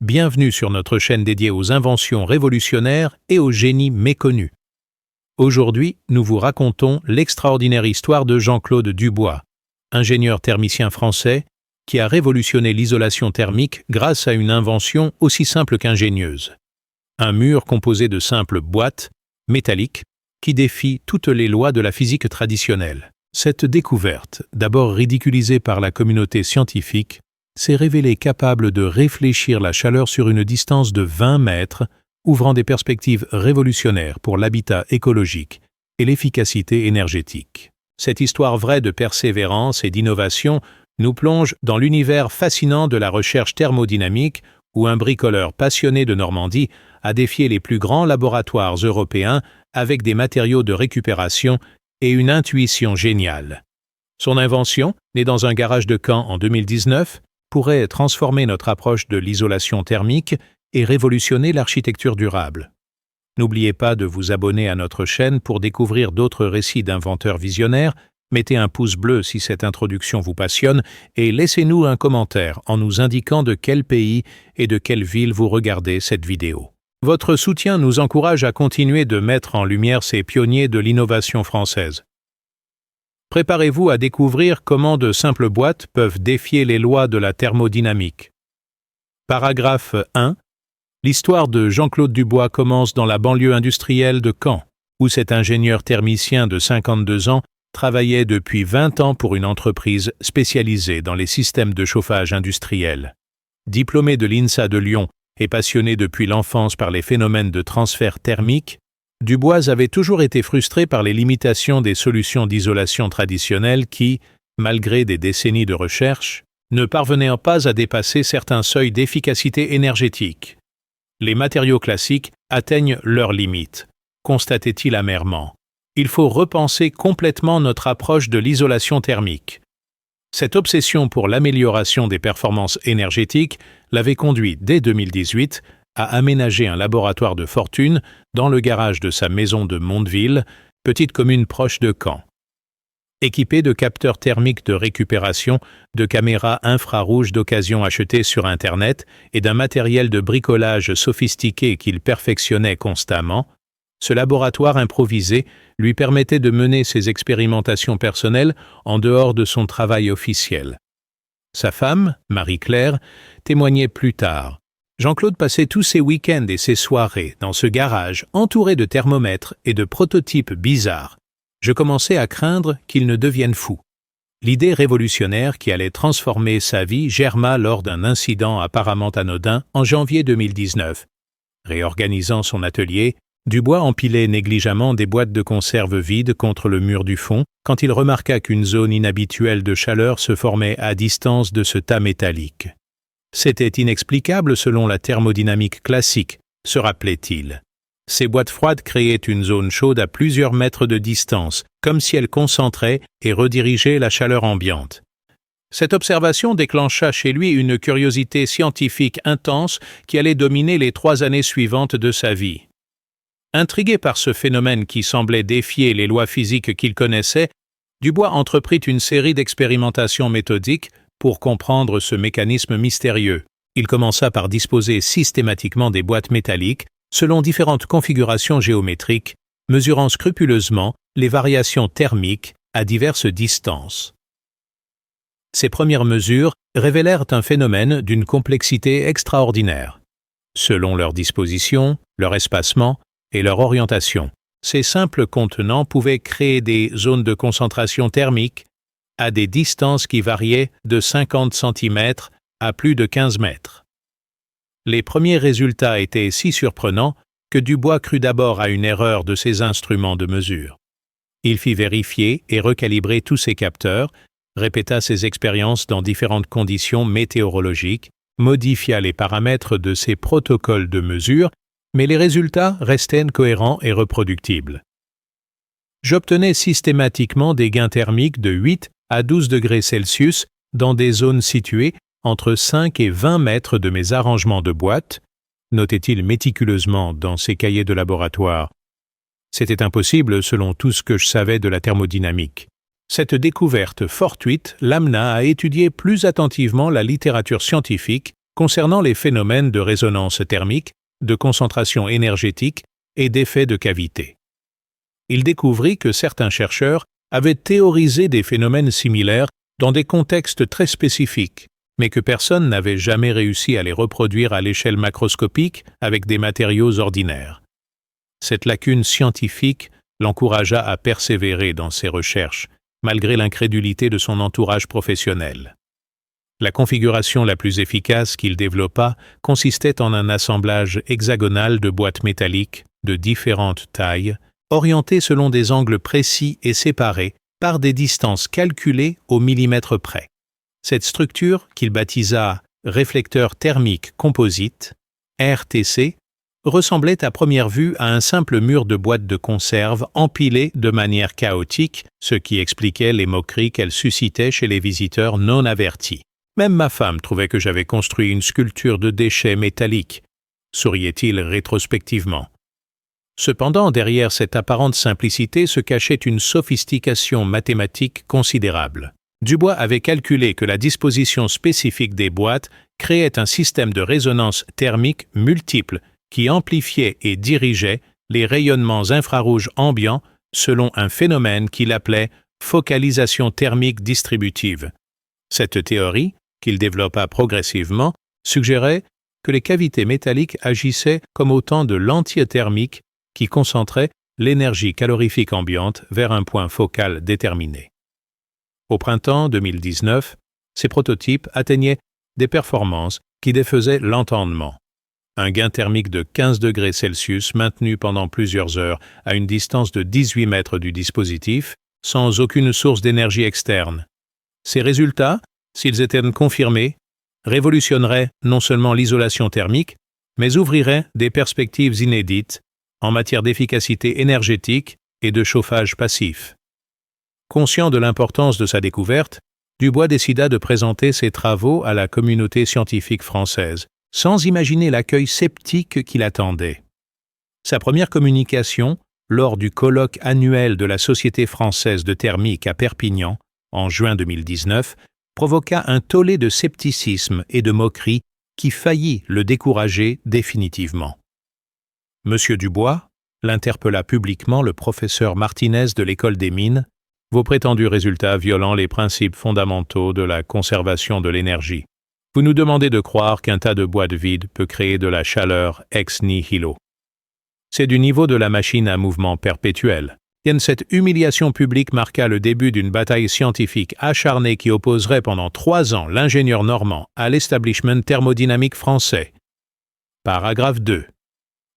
Bienvenue sur notre chaîne dédiée aux inventions révolutionnaires et aux génies méconnus. Aujourd'hui, nous vous racontons l'extraordinaire histoire de Jean-Claude Dubois, ingénieur thermicien français qui a révolutionné l'isolation thermique grâce à une invention aussi simple qu'ingénieuse. Un mur composé de simples boîtes métalliques qui défie toutes les lois de la physique traditionnelle. Cette découverte, d'abord ridiculisée par la communauté scientifique, s'est révélée capable de réfléchir la chaleur sur une distance de 20 mètres, ouvrant des perspectives révolutionnaires pour l'habitat écologique et l'efficacité énergétique. Cette histoire vraie de persévérance et d'innovation nous plonge dans l'univers fascinant de la recherche thermodynamique où un bricoleur passionné de Normandie a défié les plus grands laboratoires européens avec des matériaux de récupération et une intuition géniale. Son invention, née dans un garage de Caen en 2019, pourrait transformer notre approche de l'isolation thermique et révolutionner l'architecture durable. N'oubliez pas de vous abonner à notre chaîne pour découvrir d'autres récits d'inventeurs visionnaires. Mettez un pouce bleu si cette introduction vous passionne et laissez-nous un commentaire en nous indiquant de quel pays et de quelle ville vous regardez cette vidéo. Votre soutien nous encourage à continuer de mettre en lumière ces pionniers de l'innovation française. Préparez-vous à découvrir comment de simples boîtes peuvent défier les lois de la thermodynamique. Paragraphe 1. L'histoire de Jean-Claude Dubois commence dans la banlieue industrielle de Caen, où cet ingénieur thermicien de 52 ans travaillait depuis 20 ans pour une entreprise spécialisée dans les systèmes de chauffage industriel. Diplômé de l'INSA de Lyon et passionné depuis l'enfance par les phénomènes de transfert thermique, Dubois avait toujours été frustré par les limitations des solutions d'isolation traditionnelles qui, malgré des décennies de recherche, ne parvenaient pas à dépasser certains seuils d'efficacité énergétique. Les matériaux classiques atteignent leurs limites, constatait-il amèrement. Il faut repenser complètement notre approche de l'isolation thermique. Cette obsession pour l'amélioration des performances énergétiques l'avait conduit dès 2018 à aménager un laboratoire de fortune dans le garage de sa maison de Mondeville, petite commune proche de Caen. Équipé de capteurs thermiques de récupération, de caméras infrarouges d'occasion achetées sur Internet et d'un matériel de bricolage sophistiqué qu'il perfectionnait constamment, ce laboratoire improvisé lui permettait de mener ses expérimentations personnelles en dehors de son travail officiel. Sa femme, Marie-Claire, témoignait plus tard. Jean-Claude passait tous ses week-ends et ses soirées dans ce garage entouré de thermomètres et de prototypes bizarres. Je commençais à craindre qu'il ne devienne fou. L'idée révolutionnaire qui allait transformer sa vie germa lors d'un incident apparemment anodin en janvier 2019. Réorganisant son atelier, Dubois empilait négligemment des boîtes de conserve vides contre le mur du fond quand il remarqua qu'une zone inhabituelle de chaleur se formait à distance de ce tas métallique. C'était inexplicable selon la thermodynamique classique, se rappelait-il. Ces boîtes froides créaient une zone chaude à plusieurs mètres de distance, comme si elles concentraient et redirigeaient la chaleur ambiante. Cette observation déclencha chez lui une curiosité scientifique intense qui allait dominer les 3 années suivantes de sa vie. Intrigué par ce phénomène qui semblait défier les lois physiques qu'il connaissait, Dubois entreprit une série d'expérimentations méthodiques pour comprendre ce mécanisme mystérieux. Il commença par disposer systématiquement des boîtes métalliques selon différentes configurations géométriques, mesurant scrupuleusement les variations thermiques à diverses distances. Ces premières mesures révélèrent un phénomène d'une complexité extraordinaire. Selon leur disposition, leur espacement et leur orientation, ces simples contenants pouvaient créer des zones de concentration thermique à des distances qui variaient de 50 cm à plus de 15 mètres. Les premiers résultats étaient si surprenants que Dubois crut d'abord à une erreur de ses instruments de mesure. Il fit vérifier et recalibrer tous ses capteurs, répéta ses expériences dans différentes conditions météorologiques, modifia les paramètres de ses protocoles de mesure, mais les résultats restaient cohérents et reproductibles. J'obtenais systématiquement des gains thermiques de 8 à 12 degrés Celsius dans des zones situées entre 5 et 20 mètres de mes arrangements de boîtes, notait-il méticuleusement dans ses cahiers de laboratoire. C'était impossible selon tout ce que je savais de la thermodynamique. Cette découverte fortuite l'amena à étudier plus attentivement la littérature scientifique concernant les phénomènes de résonance thermique, de concentration énergétique et d'effet de cavité. Il découvrit que certains chercheurs avaient théorisé des phénomènes similaires dans des contextes très spécifiques, mais que personne n'avait jamais réussi à les reproduire à l'échelle macroscopique avec des matériaux ordinaires. Cette lacune scientifique l'encouragea à persévérer dans ses recherches, malgré l'incrédulité de son entourage professionnel. La configuration la plus efficace qu'il développa consistait en un assemblage hexagonal de boîtes métalliques de différentes tailles, orientées selon des angles précis et séparées par des distances calculées au millimètre près. Cette structure, qu'il baptisa réflecteur thermique composite, RTC, ressemblait à première vue à un simple mur de boîtes de conserve empilées de manière chaotique, ce qui expliquait les moqueries qu'elle suscitait chez les visiteurs non avertis. Même ma femme trouvait que j'avais construit une sculpture de déchets métalliques, souriait-il rétrospectivement. Cependant, derrière cette apparente simplicité se cachait une sophistication mathématique considérable. Dubois avait calculé que la disposition spécifique des boîtes créait un système de résonance thermique multiple qui amplifiait et dirigeait les rayonnements infrarouges ambiants selon un phénomène qu'il appelait focalisation thermique distributive. Cette théorie, qu'il développa progressivement, suggérait que les cavités métalliques agissaient comme autant de lentilles thermiques qui concentraient l'énergie calorifique ambiante vers un point focal déterminé. Au printemps 2019, ces prototypes atteignaient des performances qui défaisaient l'entendement. Un gain thermique de 15 degrés Celsius maintenu pendant plusieurs heures à une distance de 18 mètres du dispositif, sans aucune source d'énergie externe. Ces résultats, s'ils étaient confirmés, révolutionneraient non seulement l'isolation thermique, mais ouvriraient des perspectives inédites en matière d'efficacité énergétique et de chauffage passif. Conscient de l'importance de sa découverte, Dubois décida de présenter ses travaux à la communauté scientifique française, sans imaginer l'accueil sceptique qui l'attendait. Sa première communication, lors du colloque annuel de la Société française de thermique à Perpignan, en juin 2019, provoqua un tollé de scepticisme et de moquerie qui faillit le décourager définitivement. Monsieur Dubois, l'interpella publiquement le professeur Martinez de l'École des Mines, vos prétendus résultats violant les principes fondamentaux de la conservation de l'énergie. Vous nous demandez de croire qu'un tas de boîtes vides peut créer de la chaleur ex nihilo. C'est du niveau de la machine à mouvement perpétuel. Cette humiliation publique marqua le début d'une bataille scientifique acharnée qui opposerait pendant 3 ans l'ingénieur normand à l'establishment thermodynamique français. Paragraphe 2.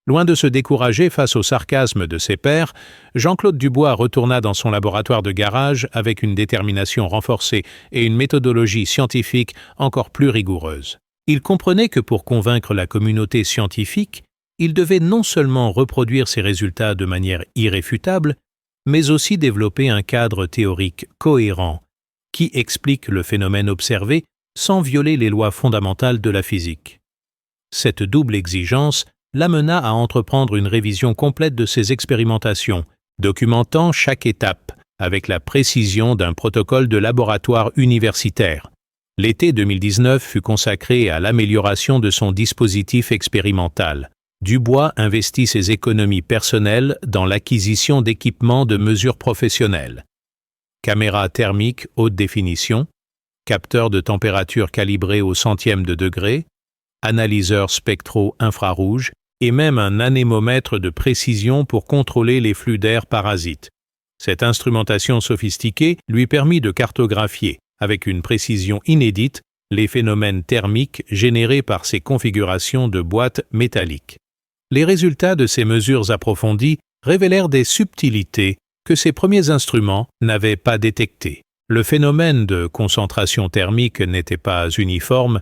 Loin de se décourager face au sarcasme de ses pairs, Jean-Claude Dubois retourna dans son laboratoire de garage avec une détermination renforcée et une méthodologie scientifique encore plus rigoureuse. Il comprenait que pour convaincre la communauté scientifique, il devait non seulement reproduire ses résultats de manière irréfutable, mais aussi développer un cadre théorique cohérent qui explique le phénomène observé sans violer les lois fondamentales de la physique. Cette double exigence l'amena à entreprendre une révision complète de ses expérimentations, documentant chaque étape avec la précision d'un protocole de laboratoire universitaire. L'été 2019 fut consacré à l'amélioration de son dispositif expérimental. Dubois investit ses économies personnelles dans l'acquisition d'équipements de mesure professionnelle. Caméra thermique haute définition, capteur de température calibré au centième de degré, analyseur spectro-infrarouge et même un anémomètre de précision pour contrôler les flux d'air parasites. Cette instrumentation sophistiquée lui permit de cartographier, avec une précision inédite, les phénomènes thermiques générés par ces configurations de boîtes métalliques. Les résultats de ces mesures approfondies révélèrent des subtilités que ces premiers instruments n'avaient pas détectées. Le phénomène de concentration thermique n'était pas uniforme,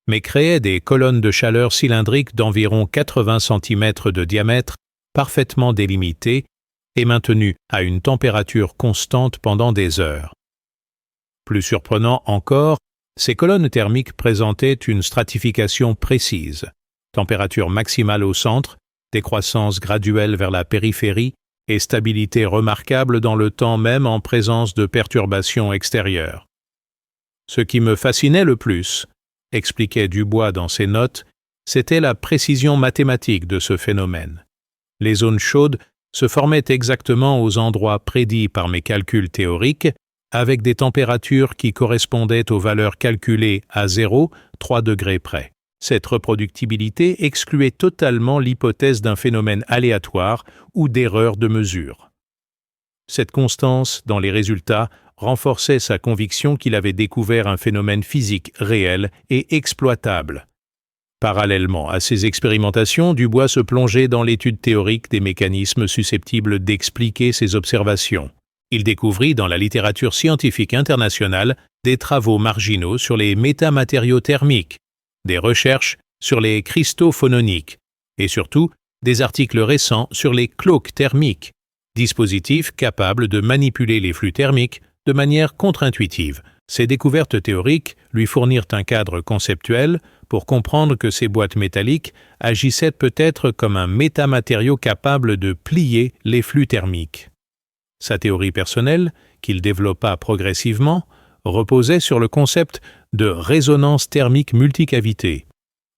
mais créait des colonnes de chaleur cylindriques d'environ 80 cm de diamètre, parfaitement délimitées et maintenues à une température constante pendant des heures. Plus surprenant encore, ces colonnes thermiques présentaient une stratification précise. Température maximale au centre, décroissance graduelle vers la périphérie et stabilité remarquable dans le temps même en présence de perturbations extérieures. Ce qui me fascinait le plus, expliquait Dubois dans ses notes, c'était la précision mathématique de ce phénomène. Les zones chaudes se formaient exactement aux endroits prédits par mes calculs théoriques, avec des températures qui correspondaient aux valeurs calculées à 0, 3 degrés près. Cette reproductibilité excluait totalement l'hypothèse d'un phénomène aléatoire ou d'erreur de mesure. Cette constance dans les résultats renforçait sa conviction qu'il avait découvert un phénomène physique réel et exploitable. Parallèlement à ces expérimentations, Dubois se plongeait dans l'étude théorique des mécanismes susceptibles d'expliquer ses observations. Il découvrit dans la littérature scientifique internationale des travaux marginaux sur les métamatériaux thermiques, des recherches sur les cristaux phononiques et surtout des articles récents sur les cloques thermiques, dispositifs capables de manipuler les flux thermiques de manière contre-intuitive. Ces découvertes théoriques lui fournirent un cadre conceptuel pour comprendre que ces boîtes métalliques agissaient peut-être comme un métamatériau capable de plier les flux thermiques. Sa théorie personnelle, qu'il développa progressivement, reposait sur le concept de résonance thermique multicavité.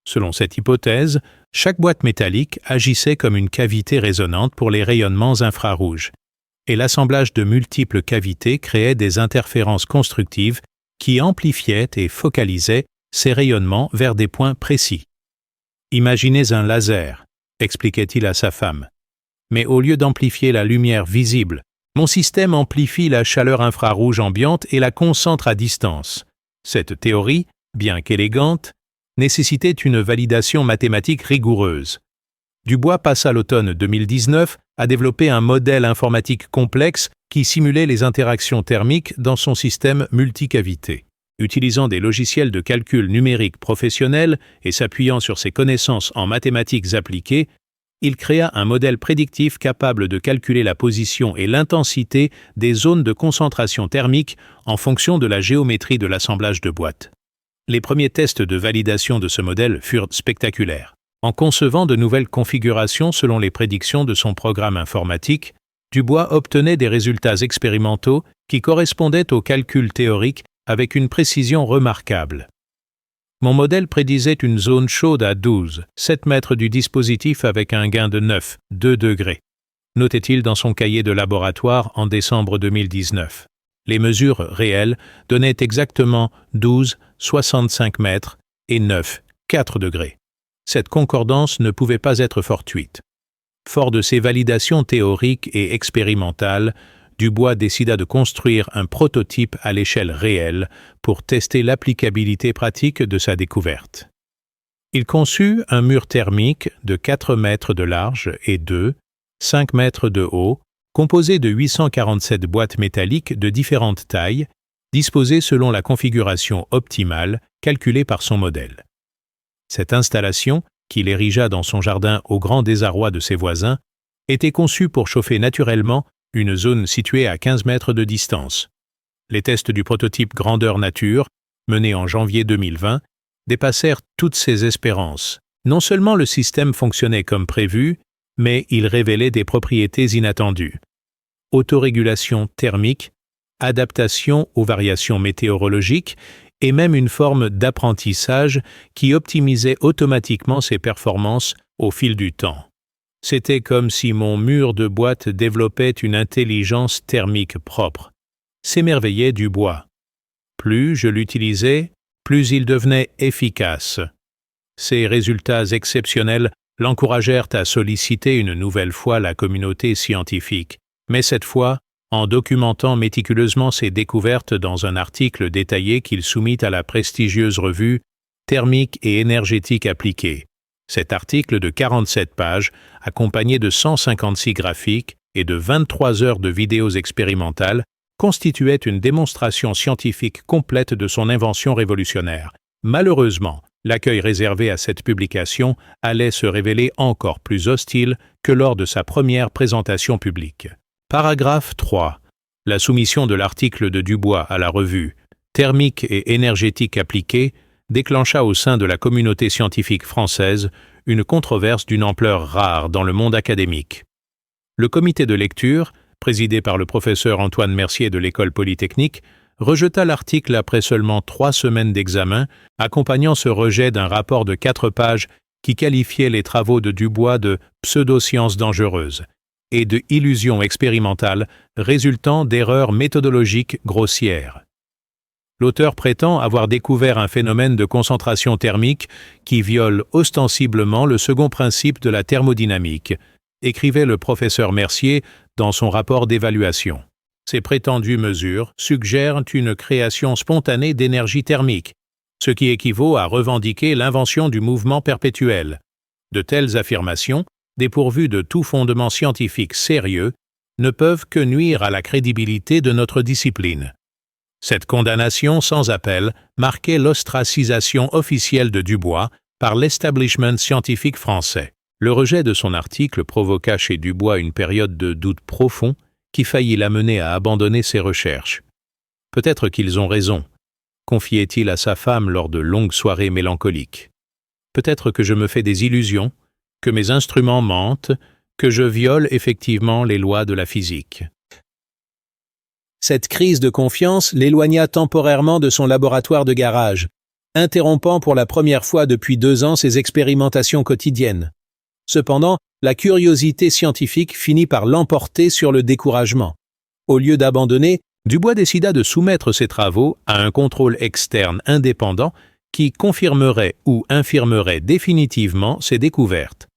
Selon cette hypothèse, chaque boîte métallique agissait comme une cavité résonante pour les rayonnements infrarouges, et l'assemblage de multiples cavités créait des interférences constructives qui amplifiaient et focalisaient ces rayonnements vers des points précis. « Imaginez un laser », expliquait-il à sa femme. « Mais au lieu d'amplifier la lumière visible, mon système amplifie la chaleur infrarouge ambiante et la concentre à distance. » Cette théorie, bien qu'élégante, nécessitait une validation mathématique rigoureuse. Dubois passa l'automne 2019 à développer un modèle informatique complexe qui simulait les interactions thermiques dans son système multicavité. Utilisant des logiciels de calcul numérique professionnels et s'appuyant sur ses connaissances en mathématiques appliquées, il créa un modèle prédictif capable de calculer la position et l'intensité des zones de concentration thermique en fonction de la géométrie de l'assemblage de boîtes. Les premiers tests de validation de ce modèle furent spectaculaires. En concevant de nouvelles configurations selon les prédictions de son programme informatique, Dubois obtenait des résultats expérimentaux qui correspondaient aux calculs théoriques avec une précision remarquable. Mon modèle prédisait une zone chaude à 12, 7 mètres du dispositif avec un gain de 9, 2 degrés, notait-il dans son cahier de laboratoire en décembre 2019. Les mesures réelles donnaient exactement 12, 65 mètres et 9, 4 degrés. Cette concordance ne pouvait pas être fortuite. Fort de ces validations théoriques et expérimentales, Dubois décida de construire un prototype à l'échelle réelle pour tester l'applicabilité pratique de sa découverte. Il conçut un mur thermique de 4 mètres de large et de 5 mètres de haut, composé de 847 boîtes métalliques de différentes tailles, disposées selon la configuration optimale calculée par son modèle. Cette installation, qu'il érigea dans son jardin au grand désarroi de ses voisins, était conçue pour chauffer naturellement une zone située à 15 mètres de distance. Les tests du prototype grandeur nature, menés en janvier 2020, dépassèrent toutes ses espérances. Non seulement le système fonctionnait comme prévu, mais il révélait des propriétés inattendues. Autorégulation thermique, adaptation aux variations météorologiques et même une forme d'apprentissage qui optimisait automatiquement ses performances au fil du temps. C'était comme si mon mur de boîte développait une intelligence thermique propre. S'émerveillait Dubois. Plus je l'utilisais, plus il devenait efficace. Ces résultats exceptionnels l'encouragèrent à solliciter une nouvelle fois la communauté scientifique, mais cette fois en documentant méticuleusement ses découvertes dans un article détaillé qu'il soumit à la prestigieuse revue Thermique et énergétique appliquée. Cet article de 47 pages, accompagné de 156 graphiques et de 23 heures de vidéos expérimentales, constituait une démonstration scientifique complète de son invention révolutionnaire. Malheureusement, l'accueil réservé à cette publication allait se révéler encore plus hostile que lors de sa première présentation publique. Paragraphe 3. La soumission de l'article de Dubois à la revue Thermique et énergétique appliquée déclencha au sein de la communauté scientifique française une controverse d'une ampleur rare dans le monde académique. Le comité de lecture, présidé par le professeur Antoine Mercier de l'École polytechnique, rejeta l'article après seulement 3 semaines d'examen, accompagnant ce rejet d'un rapport de 4 pages qui qualifiait les travaux de Dubois de pseudosciences dangereuses et de illusions expérimentales résultant d'erreurs méthodologiques grossières. L'auteur prétend avoir découvert un phénomène de concentration thermique qui viole ostensiblement le second principe de la thermodynamique, écrivait le professeur Mercier dans son rapport d'évaluation. Ces prétendues mesures suggèrent une création spontanée d'énergie thermique, ce qui équivaut à revendiquer l'invention du mouvement perpétuel. De telles affirmations, dépourvues de tout fondement scientifique sérieux, ne peuvent que nuire à la crédibilité de notre discipline. Cette condamnation sans appel marquait l'ostracisation officielle de Dubois par l'establishment scientifique français. Le rejet de son article provoqua chez Dubois une période de doute profond qui faillit l'amener à abandonner ses recherches. Peut-être qu'ils ont raison, confiait-il à sa femme lors de longues soirées mélancoliques. Peut-être que je me fais des illusions, que mes instruments mentent, que je viole effectivement les lois de la physique. Cette crise de confiance l'éloigna temporairement de son laboratoire de garage, interrompant pour la première fois depuis 2 ans ses expérimentations quotidiennes. Cependant, la curiosité scientifique finit par l'emporter sur le découragement. Au lieu d'abandonner, Dubois décida de soumettre ses travaux à un contrôle externe indépendant qui confirmerait ou infirmerait définitivement ses découvertes.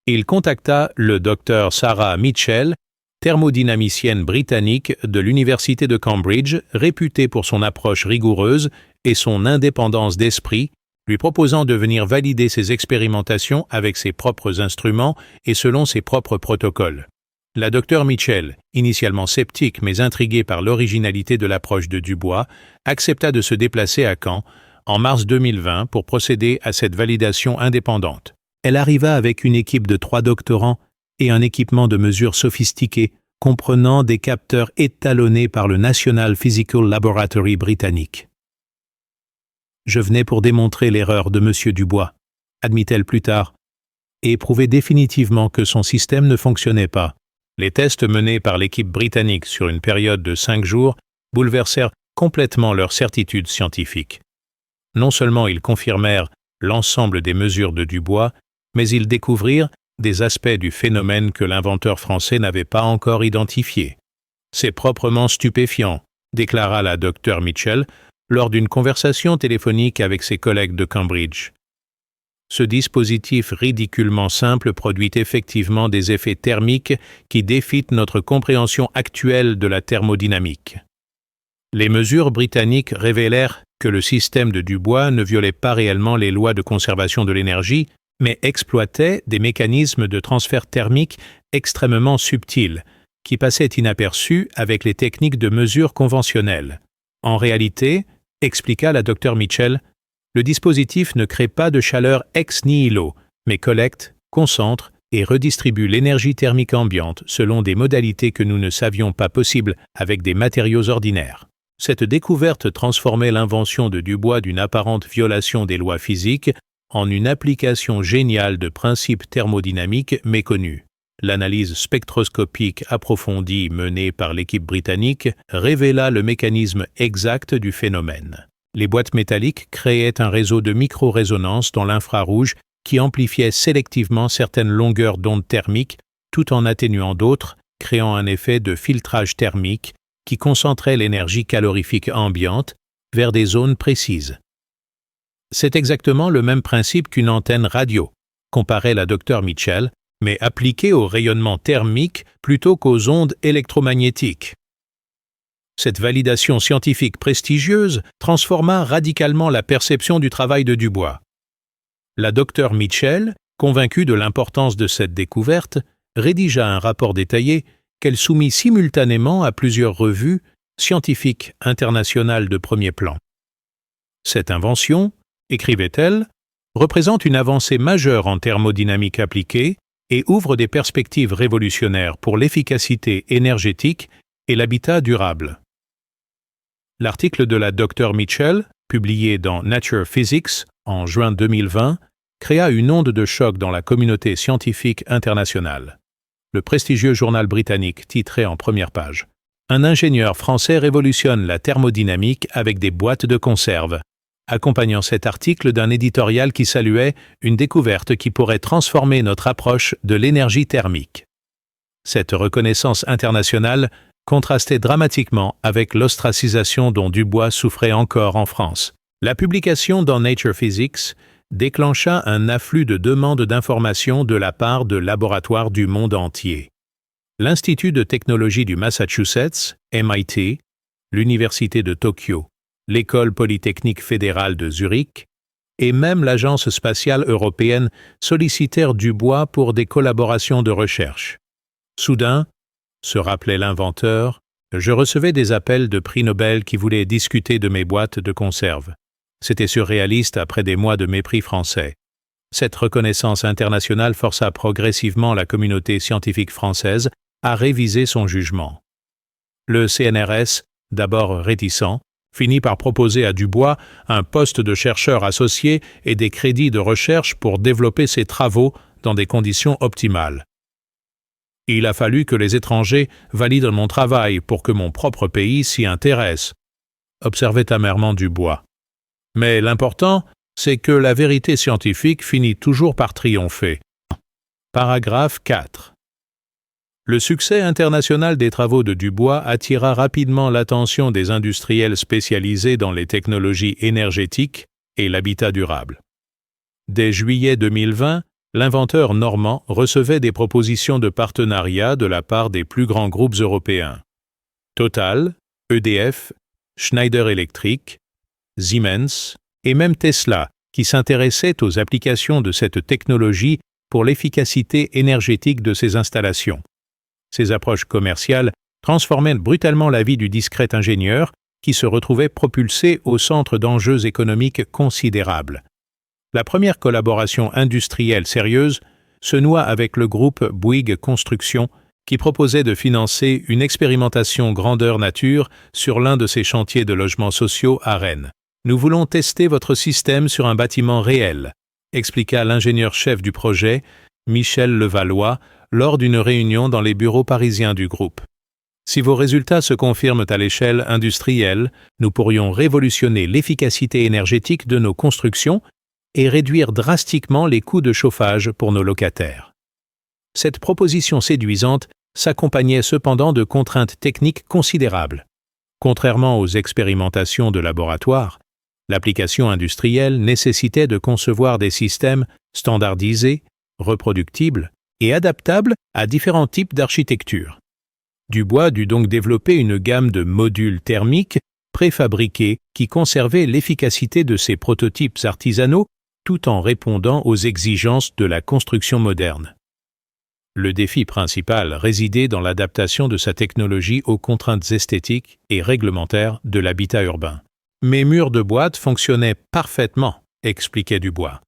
Il contacta le docteur Sarah Mitchell, thermodynamicienne britannique de l'Université de Cambridge, réputée pour son approche rigoureuse et son indépendance d'esprit, lui proposant de venir valider ses expérimentations avec ses propres instruments et selon ses propres protocoles. La docteure Mitchell, initialement sceptique mais intriguée par l'originalité de l'approche de Dubois, accepta de se déplacer à Caen en mars 2020 pour procéder à cette validation indépendante. Elle arriva avec une équipe de 3 doctorants et un équipement de mesure sophistiqué, comprenant des capteurs étalonnés par le National Physical Laboratory britannique. Je venais pour démontrer l'erreur de M. Dubois, admit-elle plus tard, et prouver définitivement que son système ne fonctionnait pas. Les tests menés par l'équipe britannique sur une période de 5 jours bouleversèrent complètement leur certitude scientifique. Non seulement ils confirmèrent l'ensemble des mesures de Dubois, mais ils découvrirent des aspects du phénomène que l'inventeur français n'avait pas encore identifiés. C'est proprement stupéfiant, déclara la docteure Mitchell lors d'une conversation téléphonique avec ses collègues de Cambridge. Ce dispositif ridiculement simple produit effectivement des effets thermiques qui défient notre compréhension actuelle de la thermodynamique. Les mesures britanniques révélèrent que le système de Dubois ne violait pas réellement les lois de conservation de l'énergie, mais exploitait des mécanismes de transfert thermique extrêmement subtils, qui passaient inaperçus avec les techniques de mesure conventionnelles. En réalité, expliqua la docteure Mitchell, le dispositif ne crée pas de chaleur ex nihilo, mais collecte, concentre et redistribue l'énergie thermique ambiante selon des modalités que nous ne savions pas possibles avec des matériaux ordinaires. Cette découverte transformait l'invention de Dubois d'une apparente violation des lois physiques en une application géniale de principes thermodynamiques méconnus. L'analyse spectroscopique approfondie menée par l'équipe britannique révéla le mécanisme exact du phénomène. Les boîtes métalliques créaient un réseau de micro-résonance dans l'infrarouge qui amplifiait sélectivement certaines longueurs d'onde thermiques tout en atténuant d'autres, créant un effet de filtrage thermique qui concentrait l'énergie calorifique ambiante vers des zones précises. C'est exactement le même principe qu'une antenne radio, comparait la docteure Mitchell, mais appliqué au rayonnement thermique plutôt qu'aux ondes électromagnétiques. Cette validation scientifique prestigieuse transforma radicalement la perception du travail de Dubois. La docteure Mitchell, convaincue de l'importance de cette découverte, rédigea un rapport détaillé qu'elle soumit simultanément à plusieurs revues scientifiques internationales de premier plan. Cette invention, écrivait-elle, représente une avancée majeure en thermodynamique appliquée et ouvre des perspectives révolutionnaires pour l'efficacité énergétique et l'habitat durable. L'article de la docteure Mitchell, publié dans Nature Physics en juin 2020, créa une onde de choc dans la communauté scientifique internationale. Le prestigieux journal britannique titrait en première page un ingénieur français révolutionne la thermodynamique avec des boîtes de conserve, accompagnant cet article d'un éditorial qui saluait une découverte qui pourrait transformer notre approche de l'énergie thermique. Cette reconnaissance internationale contrastait dramatiquement avec l'ostracisation dont Dubois souffrait encore en France. La publication dans Nature Physics déclencha un afflux de demandes d'informations de la part de laboratoires du monde entier. L'Institut de technologie du Massachusetts, MIT, l'Université de Tokyo, l'École polytechnique fédérale de Zurich et même l'Agence spatiale européenne sollicitèrent Dubois pour des collaborations de recherche. Soudain, se rappelait l'inventeur, je recevais des appels de prix Nobel qui voulaient discuter de mes boîtes de conserve. C'était surréaliste après des mois de mépris français. Cette reconnaissance internationale força progressivement la communauté scientifique française à réviser son jugement. Le CNRS, d'abord réticent, finit par proposer à Dubois un poste de chercheur associé et des crédits de recherche pour développer ses travaux dans des conditions optimales. Il a fallu que les étrangers valident mon travail pour que mon propre pays s'y intéresse, observait amèrement Dubois. Mais l'important, c'est que la vérité scientifique finit toujours par triompher. Paragraphe 4. Le succès international des travaux de Dubois attira rapidement l'attention des industriels spécialisés dans les technologies énergétiques et l'habitat durable. Dès juillet 2020, l'inventeur normand recevait des propositions de partenariat de la part des plus grands groupes européens. Total, EDF, Schneider Electric, Siemens et même Tesla, qui s'intéressaient aux applications de cette technologie pour l'efficacité énergétique de ses installations. Ces approches commerciales transformaient brutalement la vie du discret ingénieur qui se retrouvait propulsé au centre d'enjeux économiques considérables. La première collaboration industrielle sérieuse se noua avec le groupe Bouygues Construction qui proposait de financer une expérimentation grandeur nature sur l'un de ses chantiers de logements sociaux à Rennes. « Nous voulons tester votre système sur un bâtiment réel », expliqua l'ingénieur-chef du projet, Michel Levallois, lors d'une réunion dans les bureaux parisiens du groupe. Si vos résultats se confirment à l'échelle industrielle, nous pourrions révolutionner l'efficacité énergétique de nos constructions et réduire drastiquement les coûts de chauffage pour nos locataires. Cette proposition séduisante s'accompagnait cependant de contraintes techniques considérables. Contrairement aux expérimentations de laboratoire, l'application industrielle nécessitait de concevoir des systèmes standardisés, reproductibles et adaptables à différents types d'architecture. Dubois dut donc développer une gamme de modules thermiques préfabriqués qui conservaient l'efficacité de ses prototypes artisanaux tout en répondant aux exigences de la construction moderne. Le défi principal résidait dans l'adaptation de sa technologie aux contraintes esthétiques et réglementaires de l'habitat urbain. « Mes murs de boîte fonctionnaient parfaitement », expliquait Dubois.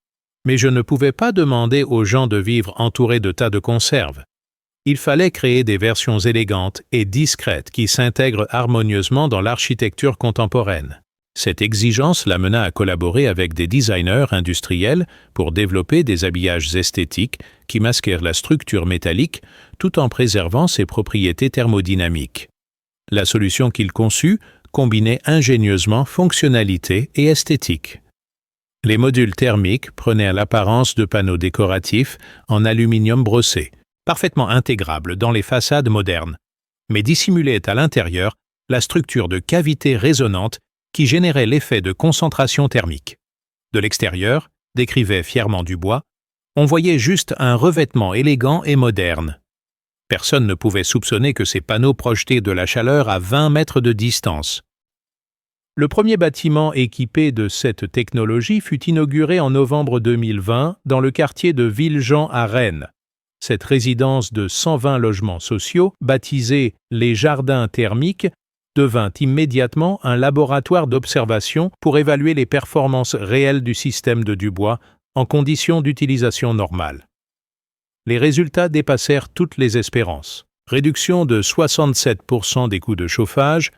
Mais je ne pouvais pas demander aux gens de vivre entourés de tas de conserves. Il fallait créer des versions élégantes et discrètes qui s'intègrent harmonieusement dans l'architecture contemporaine. Cette exigence l'amena à collaborer avec des designers industriels pour développer des habillages esthétiques qui masquèrent la structure métallique tout en préservant ses propriétés thermodynamiques. La solution qu'il conçut combinait ingénieusement fonctionnalité et esthétique. Les modules thermiques prenaient l'apparence de panneaux décoratifs en aluminium brossé, parfaitement intégrables dans les façades modernes, mais dissimulaient à l'intérieur la structure de cavité résonante qui générait l'effet de concentration thermique. De l'extérieur, décrivait fièrement Dubois, on voyait juste un revêtement élégant et moderne. Personne ne pouvait soupçonner que ces panneaux projetaient de la chaleur à 20 mètres de distance. Le premier bâtiment équipé de cette technologie fut inauguré en novembre 2020 dans le quartier de Villejean à Rennes. Cette résidence de 120 logements sociaux, baptisée les Jardins thermiques, devint immédiatement un laboratoire d'observation pour évaluer les performances réelles du système de Dubois en conditions d'utilisation normale. Les résultats dépassèrent toutes les espérances. Réduction de 67% des coûts de chauffage,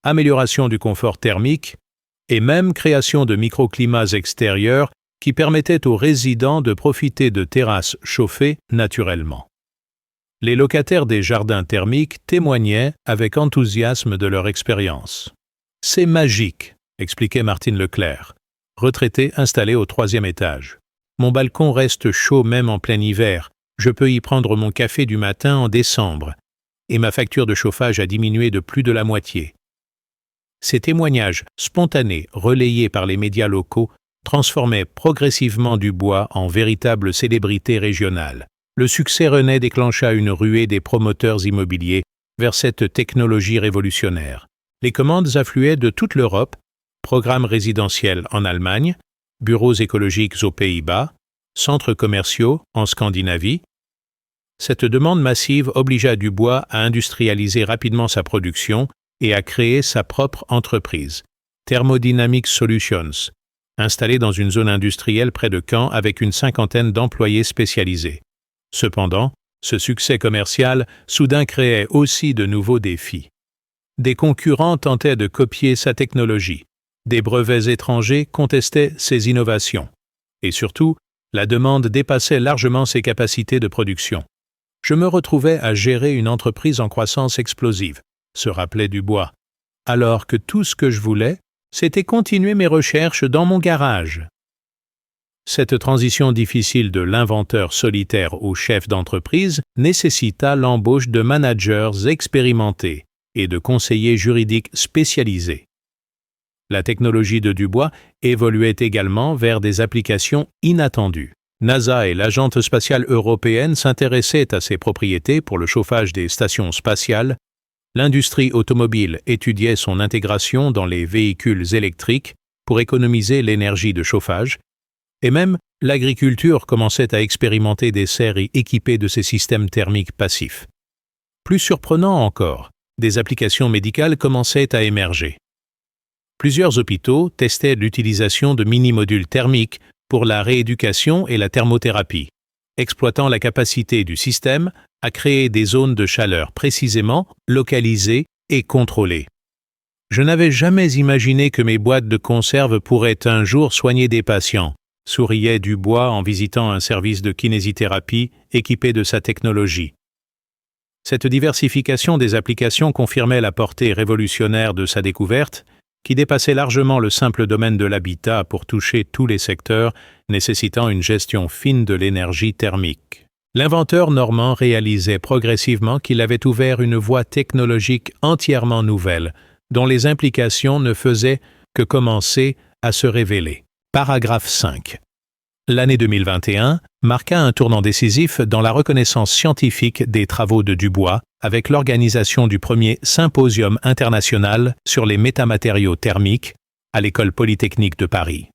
amélioration du confort thermique et même création de microclimats extérieurs qui permettaient aux résidents de profiter de terrasses chauffées naturellement. Les locataires des jardins thermiques témoignaient avec enthousiasme de leur expérience. « C'est magique », expliquait Martine Leclerc, retraitée installée au 3e étage. « Mon balcon reste chaud même en plein hiver. Je peux y prendre mon café du matin en décembre. Et ma facture de chauffage a diminué de plus de la moitié. » Ces témoignages spontanés, relayés par les médias locaux, transformaient progressivement Dubois en véritable célébrité régionale. Le succès rennais déclencha une ruée des promoteurs immobiliers vers cette technologie révolutionnaire. Les commandes affluaient de toute l'Europe, programmes résidentiels en Allemagne, bureaux écologiques aux Pays-Bas, centres commerciaux en Scandinavie. Cette demande massive obligea Dubois à industrialiser rapidement sa production et à créer sa propre entreprise, Thermodynamic Solutions, installée dans une zone industrielle près de Caen avec une 50aine d'employés spécialisés. Cependant, ce succès commercial soudain créait aussi de nouveaux défis. Des concurrents tentaient de copier sa technologie, des brevets étrangers contestaient ses innovations, et surtout, la demande dépassait largement ses capacités de production. Je me retrouvais à gérer une entreprise en croissance explosive, se rappelait Dubois, alors que tout ce que je voulais, c'était continuer mes recherches dans mon garage. Cette transition difficile de l'inventeur solitaire au chef d'entreprise nécessita l'embauche de managers expérimentés et de conseillers juridiques spécialisés. La technologie de Dubois évoluait également vers des applications inattendues. NASA et l'Agence spatiale européenne s'intéressaient à ses propriétés pour le chauffage des stations spatiales. L'industrie automobile étudiait son intégration dans les véhicules électriques pour économiser l'énergie de chauffage. Et même, l'agriculture commençait à expérimenter des serres équipées de ces systèmes thermiques passifs. Plus surprenant encore, des applications médicales commençaient à émerger. Plusieurs hôpitaux testaient l'utilisation de mini-modules thermiques pour la rééducation et la thermothérapie, exploitant la capacité du système à créer des zones de chaleur précisément localisées et contrôlées. Je n'avais jamais imaginé que mes boîtes de conserve pourraient un jour soigner des patients, souriait Dubois en visitant un service de kinésithérapie équipé de sa technologie. Cette diversification des applications confirmait la portée révolutionnaire de sa découverte, qui dépassait largement le simple domaine de l'habitat pour toucher tous les secteurs nécessitant une gestion fine de l'énergie thermique. L'inventeur normand réalisait progressivement qu'il avait ouvert une voie technologique entièrement nouvelle, dont les implications ne faisaient que commencer à se révéler. Paragraphe 5. L'année 2021 marqua un tournant décisif dans la reconnaissance scientifique des travaux de Dubois avec l'organisation du premier symposium international sur les métamatériaux thermiques à l'École polytechnique de Paris.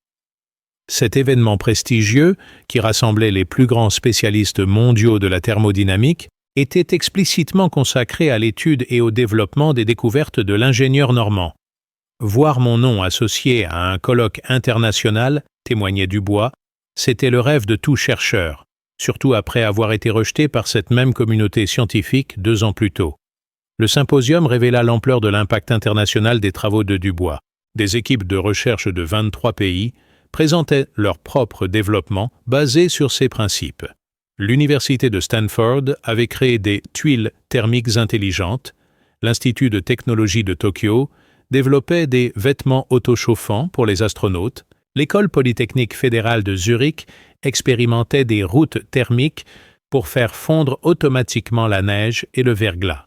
Cet événement prestigieux, qui rassemblait les plus grands spécialistes mondiaux de la thermodynamique, était explicitement consacré à l'étude et au développement des découvertes de l'ingénieur normand. Voir mon nom associé à un colloque international, témoignait Dubois, c'était le rêve de tout chercheur, surtout après avoir été rejeté par cette même communauté scientifique 2 ans plus tôt. Le symposium révéla l'ampleur de l'impact international des travaux de Dubois. Des équipes de recherche de 23 pays présentaient leur propre développement basé sur ces principes. L'Université de Stanford avait créé des tuiles thermiques intelligentes, l'Institut de technologie de Tokyo développait des vêtements autochauffants pour les astronautes, l'École polytechnique fédérale de Zurich expérimentait des routes thermiques pour faire fondre automatiquement la neige et le verglas.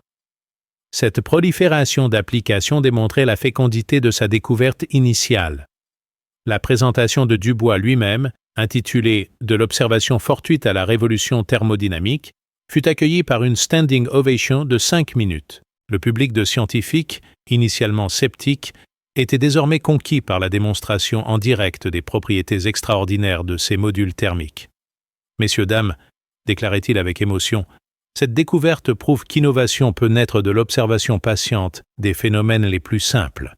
Cette prolifération d'applications démontrait la fécondité de sa découverte initiale. La présentation de Dubois lui-même, intitulée « De l'observation fortuite à la révolution thermodynamique », fut accueillie par une standing ovation de 5 minutes. Le public de scientifiques, initialement sceptique, était désormais conquis par la démonstration en direct des propriétés extraordinaires de ces modules thermiques. « Messieurs, dames, déclarait-il avec émotion, cette découverte prouve qu'innovation peut naître de l'observation patiente des phénomènes les plus simples.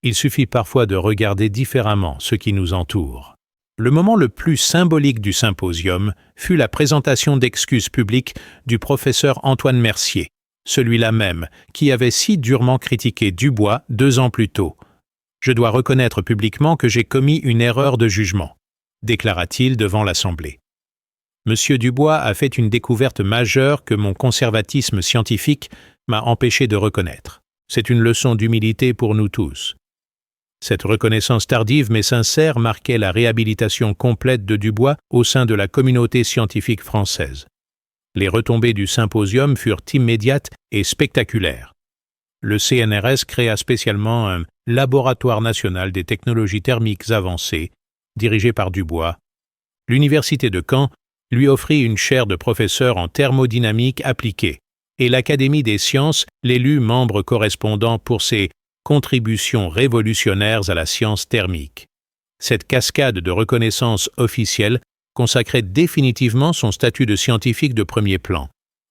Il suffit parfois de regarder différemment ce qui nous entoure. » Le moment le plus symbolique du symposium fut la présentation d'excuses publiques du professeur Antoine Mercier, celui-là même qui avait si durement critiqué Dubois 2 ans plus tôt. « Je dois reconnaître publiquement que j'ai commis une erreur de jugement », déclara-t-il devant l'Assemblée. Monsieur Dubois a fait une découverte majeure que mon conservatisme scientifique m'a empêché de reconnaître. C'est une leçon d'humilité pour nous tous. Cette reconnaissance tardive mais sincère marquait la réhabilitation complète de Dubois au sein de la communauté scientifique française. Les retombées du symposium furent immédiates et spectaculaires. Le CNRS créa spécialement un laboratoire national des technologies thermiques avancées, dirigé par Dubois. L'Université de Caen lui offrit une chaire de professeur en thermodynamique appliquée, et l'Académie des sciences l'élut membre correspondant pour ses contributions révolutionnaires à la science thermique. Cette cascade de reconnaissance officielle consacrait définitivement son statut de scientifique de premier plan.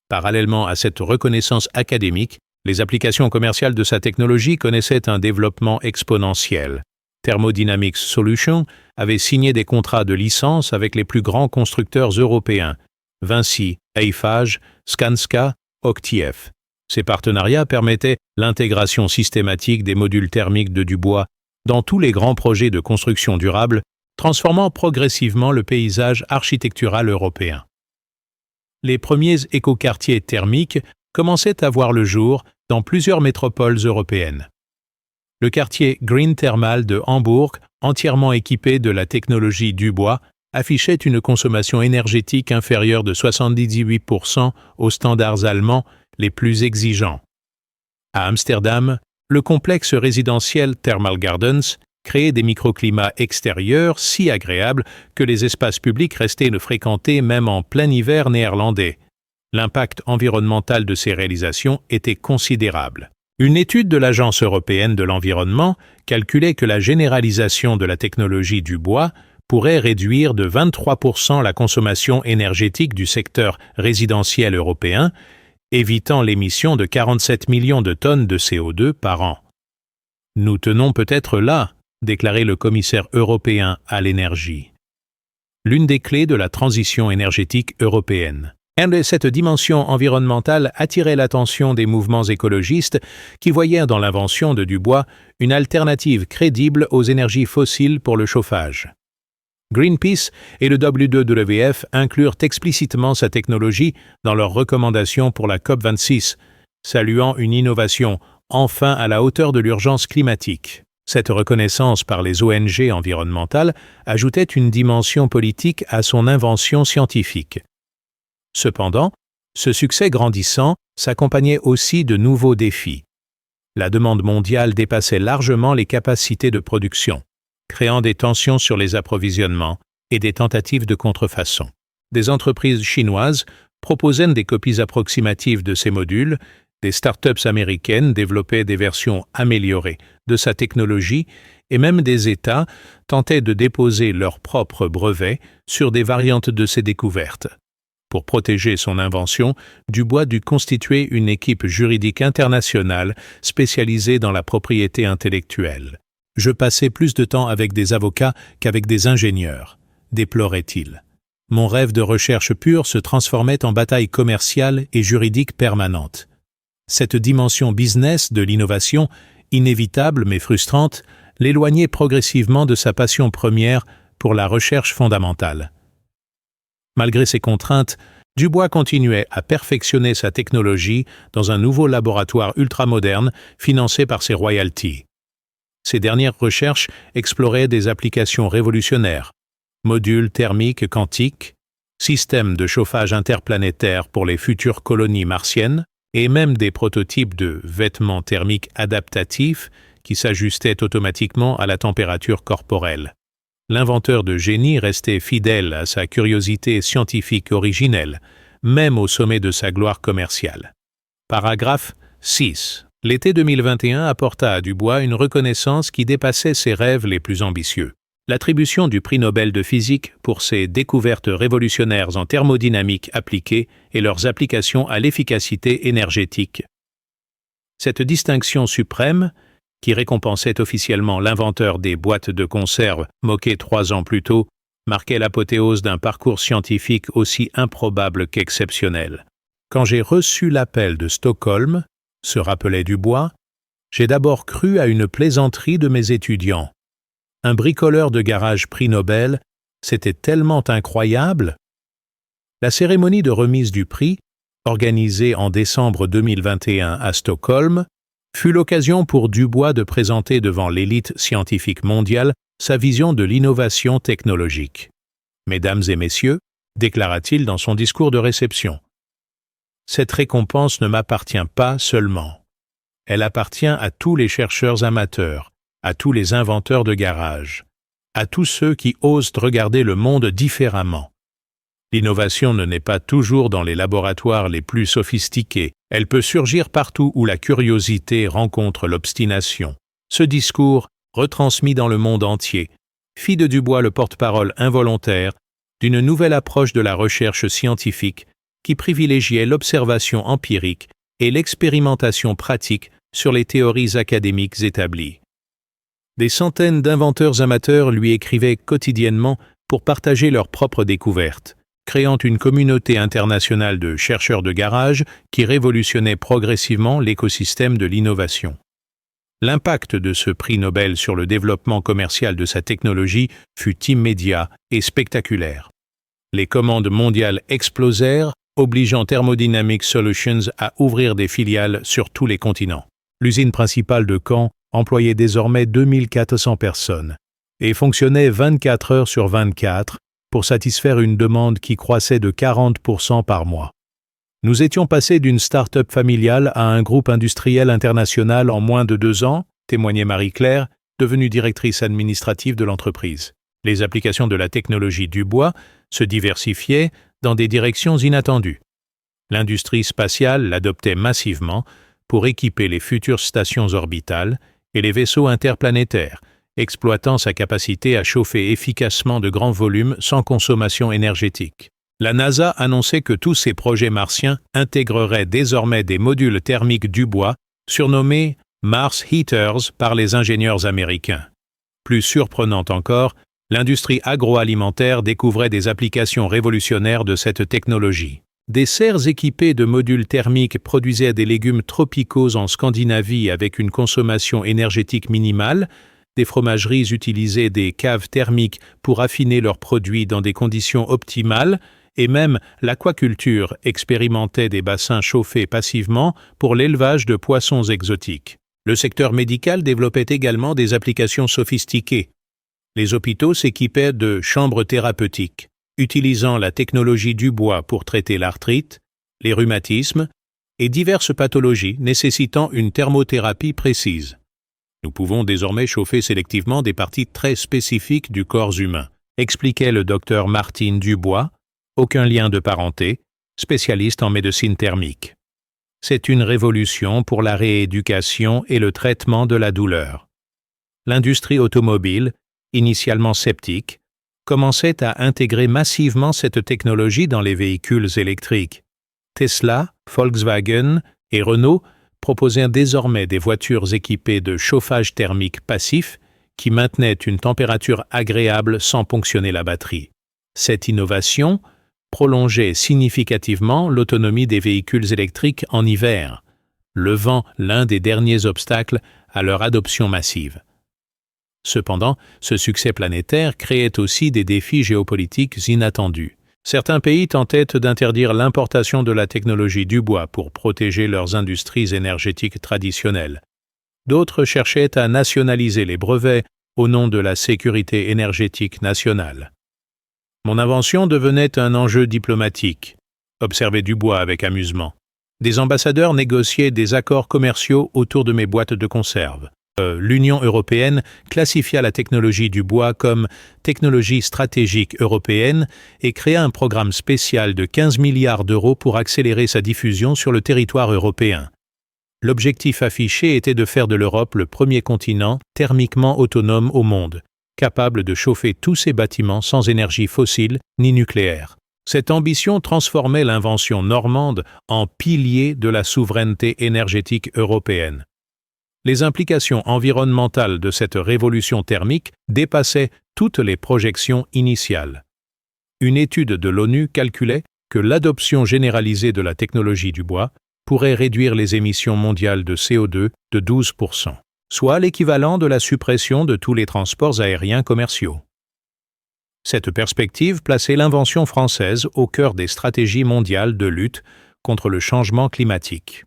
Parallèlement à cette reconnaissance académique, les applications commerciales de sa technologie connaissaient un développement exponentiel. Thermodynamics Solutions avait signé des contrats de licence avec les plus grands constructeurs européens, Vinci, Eiffage, Skanska, Octieff. Ces partenariats permettaient l'intégration systématique des modules thermiques de Dubois dans tous les grands projets de construction durable, transformant progressivement le paysage architectural européen. Les premiers écoquartiers thermiques commençaient à voir le jour dans plusieurs métropoles européennes. Le quartier Green Thermal de Hambourg, entièrement équipé de la technologie Dubois, affichait une consommation énergétique inférieure de 78% aux standards allemands les plus exigeants. À Amsterdam, le complexe résidentiel Thermal Gardens créait des microclimats extérieurs si agréables que les espaces publics restaient fréquentés même en plein hiver néerlandais. L'impact environnemental de ces réalisations était considérable. Une étude de l'Agence européenne de l'environnement calculait que la généralisation de la technologie Dubois pourrait réduire de 23% la consommation énergétique du secteur résidentiel européen, évitant l'émission de 47 millions de tonnes de CO2 par an. Nous tenons peut-être là, déclarait le commissaire européen à l'énergie. L'une des clés de la transition énergétique européenne. Et cette dimension environnementale attirait l'attention des mouvements écologistes qui voyaient dans l'invention de Dubois une alternative crédible aux énergies fossiles pour le chauffage. Greenpeace et le WWF inclurent explicitement sa technologie dans leurs recommandations pour la COP26, saluant une innovation enfin à la hauteur de l'urgence climatique. Cette reconnaissance par les ONG environnementales ajoutait une dimension politique à son invention scientifique. Cependant, ce succès grandissant s'accompagnait aussi de nouveaux défis. La demande mondiale dépassait largement les capacités de production, créant des tensions sur les approvisionnements et des tentatives de contrefaçon. Des entreprises chinoises proposaient des copies approximatives de ces modules, des startups américaines développaient des versions améliorées de sa technologie et même des États tentaient de déposer leurs propres brevets sur des variantes de ces découvertes. Pour protéger son invention, Dubois dut constituer une équipe juridique internationale spécialisée dans la propriété intellectuelle. « Je passais plus de temps avec des avocats qu'avec des ingénieurs », déplorait-il. « Mon rêve de recherche pure se transformait en bataille commerciale et juridique permanente. » Cette dimension business de l'innovation, inévitable mais frustrante, l'éloignait progressivement de sa passion première pour la recherche fondamentale. Malgré ces contraintes, Dubois continuait à perfectionner sa technologie dans un nouveau laboratoire ultramoderne financé par ses royalties. Ces dernières recherches exploraient des applications révolutionnaires, modules thermiques quantiques, systèmes de chauffage interplanétaire pour les futures colonies martiennes, et même des prototypes de vêtements thermiques adaptatifs qui s'ajustaient automatiquement à la température corporelle. L'inventeur de génie restait fidèle à sa curiosité scientifique originelle, même au sommet de sa gloire commerciale. Paragraphe 6. L'été 2021 apporta à Dubois une reconnaissance qui dépassait ses rêves les plus ambitieux. L'attribution du prix Nobel de physique pour ses découvertes révolutionnaires en thermodynamique appliquée et leurs applications à l'efficacité énergétique. Cette distinction suprême, qui récompensait officiellement l'inventeur des boîtes de conserve moqué 3 ans plus tôt, marquait l'apothéose d'un parcours scientifique aussi improbable qu'exceptionnel. Quand j'ai reçu l'appel de Stockholm, se rappelait Dubois, j'ai d'abord cru à une plaisanterie de mes étudiants. Un bricoleur de garage prix Nobel, c'était tellement incroyable. La cérémonie de remise du prix, organisée en décembre 2021 à Stockholm, fut l'occasion pour Dubois de présenter devant l'élite scientifique mondiale sa vision de l'innovation technologique. « Mesdames et messieurs », déclara-t-il dans son discours de réception, « cette récompense ne m'appartient pas seulement. Elle appartient à tous les chercheurs amateurs, à tous les inventeurs de garage, à tous ceux qui osent regarder le monde différemment. L'innovation ne naît pas toujours dans les laboratoires les plus sophistiqués, elle peut surgir partout où la curiosité rencontre l'obstination. » Ce discours, retransmis dans le monde entier, fit de Dubois le porte-parole involontaire d'une nouvelle approche de la recherche scientifique qui privilégiait l'observation empirique et l'expérimentation pratique sur les théories académiques établies. Des centaines d'inventeurs amateurs lui écrivaient quotidiennement pour partager leurs propres découvertes, créant une communauté internationale de chercheurs de garage qui révolutionnait progressivement l'écosystème de l'innovation. L'impact de ce prix Nobel sur le développement commercial de sa technologie fut immédiat et spectaculaire. Les commandes mondiales explosèrent, obligeant Thermodynamic Solutions à ouvrir des filiales sur tous les continents. L'usine principale de Caen employait désormais 2400 personnes et fonctionnait 24 heures sur 24 pour satisfaire une demande qui croissait de 40% par mois. Nous étions passés d'une start-up familiale à un groupe industriel international en moins de 2 ans, témoignait Marie-Claire, devenue directrice administrative de l'entreprise. Les applications de la technologie Dubois se diversifiaient dans des directions inattendues. L'industrie spatiale l'adoptait massivement pour équiper les futures stations orbitales et les vaisseaux interplanétaires, exploitant sa capacité à chauffer efficacement de grands volumes sans consommation énergétique. La NASA annonçait que tous ces projets martiens intégreraient désormais des modules thermiques Dubois, surnommés Mars Heaters par les ingénieurs américains. Plus surprenant encore, l'industrie agroalimentaire découvrait des applications révolutionnaires de cette technologie. Des serres équipées de modules thermiques produisaient des légumes tropicaux en Scandinavie avec une consommation énergétique minimale. Des fromageries utilisaient des caves thermiques pour affiner leurs produits dans des conditions optimales, et même l'aquaculture expérimentait des bassins chauffés passivement pour l'élevage de poissons exotiques. Le secteur médical développait également des applications sophistiquées. Les hôpitaux s'équipaient de chambres thérapeutiques, utilisant la technologie Dubois pour traiter l'arthrite, les rhumatismes et diverses pathologies nécessitant une thermothérapie précise. Nous pouvons désormais chauffer sélectivement des parties très spécifiques du corps humain, expliquait le docteur Martine Dubois, aucun lien de parenté, spécialiste en médecine thermique. C'est une révolution pour la rééducation et le traitement de la douleur. L'industrie automobile, initialement sceptique, commençait à intégrer massivement cette technologie dans les véhicules électriques. Tesla, Volkswagen et Renault proposèrent désormais des voitures équipées de chauffage thermique passif qui maintenaient une température agréable sans ponctionner la batterie. Cette innovation prolongeait significativement l'autonomie des véhicules électriques en hiver, levant l'un des derniers obstacles à leur adoption massive. Cependant, ce succès planétaire créait aussi des défis géopolitiques inattendus. Certains pays tentaient d'interdire l'importation de la technologie Dubois pour protéger leurs industries énergétiques traditionnelles. D'autres cherchaient à nationaliser les brevets au nom de la sécurité énergétique nationale. Mon invention devenait un enjeu diplomatique, observait Dubois avec amusement. Des ambassadeurs négociaient des accords commerciaux autour de mes boîtes de conserve. L'Union européenne classifia la technologie Dubois comme technologie stratégique européenne et créa un programme spécial de 15 milliards d'euros pour accélérer sa diffusion sur le territoire européen. L'objectif affiché était de faire de l'Europe le premier continent thermiquement autonome au monde, capable de chauffer tous ses bâtiments sans énergie fossile ni nucléaire. Cette ambition transformait l'invention normande en pilier de la souveraineté énergétique européenne. Les implications environnementales de cette révolution thermique dépassaient toutes les projections initiales. Une étude de l'ONU calculait que l'adoption généralisée de la technologie Dubois pourrait réduire les émissions mondiales de CO2 de 12%, soit l'équivalent de la suppression de tous les transports aériens commerciaux. Cette perspective plaçait l'invention française au cœur des stratégies mondiales de lutte contre le changement climatique.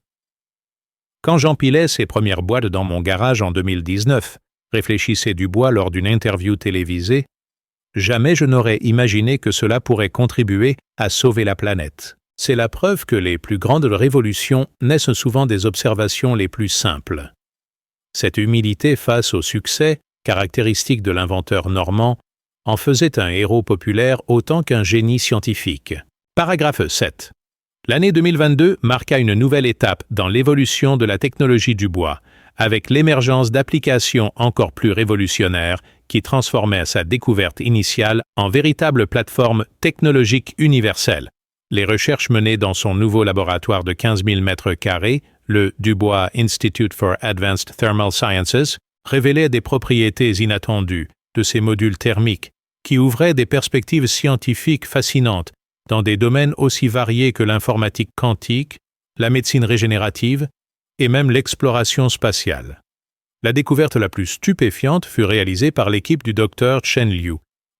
Quand j'empilais ces premières boîtes dans mon garage en 2019, réfléchissait Dubois lors d'une interview télévisée, jamais je n'aurais imaginé que cela pourrait contribuer à sauver la planète. C'est la preuve que les plus grandes révolutions naissent souvent des observations les plus simples. Cette humilité face au succès, caractéristique de l'inventeur normand, en faisait un héros populaire autant qu'un génie scientifique. Paragraphe 7. L'année 2022 marqua une nouvelle étape dans l'évolution de la technologie du bois, avec l'émergence d'applications encore plus révolutionnaires qui transformaient sa découverte initiale en véritable plateforme technologique universelle. Les recherches menées dans son nouveau laboratoire de 15 000 m², le Dubois Institute for Advanced Thermal Sciences, révélaient des propriétés inattendues de ces modules thermiques qui ouvraient des perspectives scientifiques fascinantes dans des domaines aussi variés que l'informatique quantique, la médecine régénérative et même l'exploration spatiale. La découverte la plus stupéfiante fut réalisée par l'équipe du Dr Chen Liu,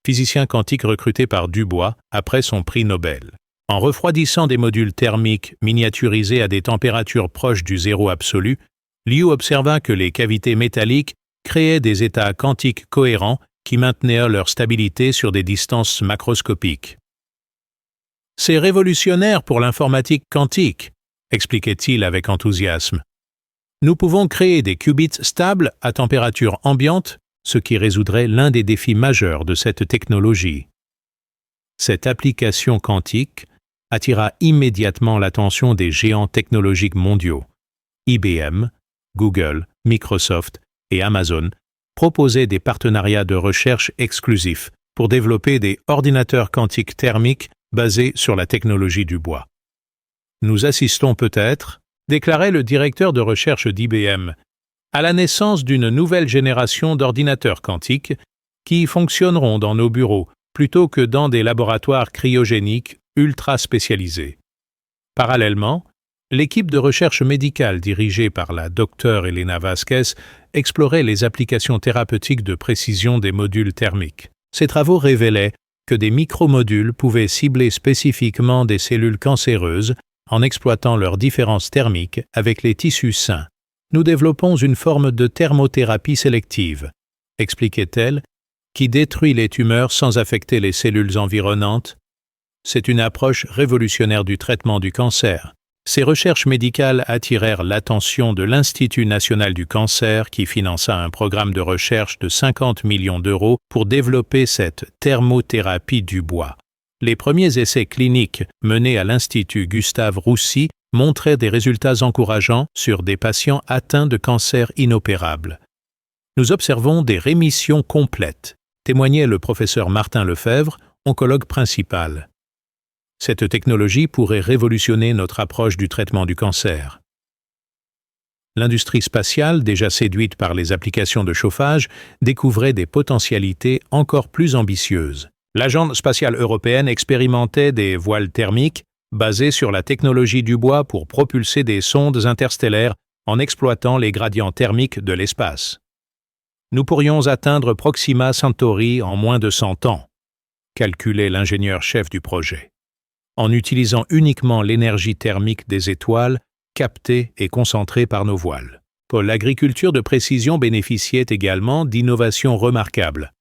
physicien quantique recruté par Dubois après son prix Nobel. En refroidissant des modules thermiques miniaturisés à des températures proches du zéro absolu, Liu observa que les cavités métalliques créaient des états quantiques cohérents qui maintenaient leur stabilité sur des distances macroscopiques. « C'est révolutionnaire pour l'informatique quantique », expliquait-il avec enthousiasme. « Nous pouvons créer des qubits stables à température ambiante, ce qui résoudrait l'un des défis majeurs de cette technologie. » Cette application quantique attira immédiatement l'attention des géants technologiques mondiaux. IBM, Google, Microsoft et Amazon proposaient des partenariats de recherche exclusifs pour développer des ordinateurs quantiques thermiques basés sur la technologie du bois. Nous assistons peut-être, déclarait le directeur de recherche d'IBM, à la naissance d'une nouvelle génération d'ordinateurs quantiques qui fonctionneront dans nos bureaux plutôt que dans des laboratoires cryogéniques ultra spécialisés. Parallèlement, l'équipe de recherche médicale dirigée par la Dr Elena Vasquez explorait les applications thérapeutiques de précision des modules thermiques. Ces travaux révélaient que des micromodules pouvaient cibler spécifiquement des cellules cancéreuses en exploitant leurs différences thermiques avec les tissus sains. Nous développons une forme de thermothérapie sélective, expliquait-elle, qui détruit les tumeurs sans affecter les cellules environnantes. C'est une approche révolutionnaire du traitement du cancer. Ces recherches médicales attirèrent l'attention de l'Institut national du cancer qui finança un programme de recherche de 50 millions d'euros pour développer cette thermothérapie du bois. Les premiers essais cliniques menés à l'Institut Gustave Roussy montraient des résultats encourageants sur des patients atteints de cancer inopérable. Nous observons des rémissions complètes, témoignait le professeur Martin Lefebvre, oncologue principal. Cette technologie pourrait révolutionner notre approche du traitement du cancer. L'industrie spatiale, déjà séduite par les applications de chauffage, découvrait des potentialités encore plus ambitieuses. L'Agence spatiale européenne expérimentait des voiles thermiques basées sur la technologie du bois pour propulser des sondes interstellaires en exploitant les gradients thermiques de l'espace. Nous pourrions atteindre Proxima Centauri en moins de 100 ans, calculait l'ingénieur-chef du projet, en utilisant uniquement l'énergie thermique des étoiles captée et concentrée par nos voiles. L'agriculture de précision bénéficiait également d'innovations remarquables.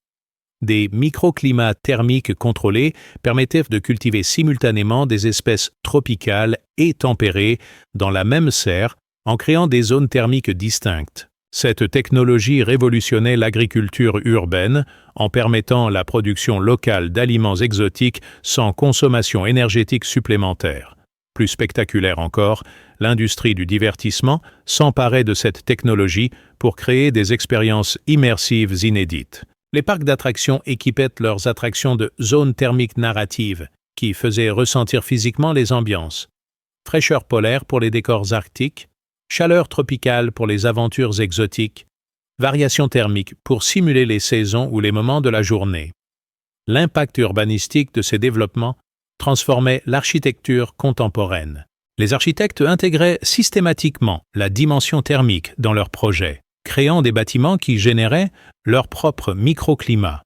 Des microclimats thermiques contrôlés permettaient de cultiver simultanément des espèces tropicales et tempérées dans la même serre en créant des zones thermiques distinctes. Cette technologie révolutionnait l'agriculture urbaine en permettant la production locale d'aliments exotiques sans consommation énergétique supplémentaire. Plus spectaculaire encore, l'industrie du divertissement s'emparait de cette technologie pour créer des expériences immersives inédites. Les parcs d'attractions équipaient leurs attractions de zones thermiques narratives qui faisaient ressentir physiquement les ambiances. Fraîcheur polaire pour les décors arctiques, chaleur tropicale pour les aventures exotiques, variation thermique pour simuler les saisons ou les moments de la journée. L'impact urbanistique de ces développements transformait l'architecture contemporaine. Les architectes intégraient systématiquement la dimension thermique dans leurs projets, créant des bâtiments qui généraient leur propre microclimat.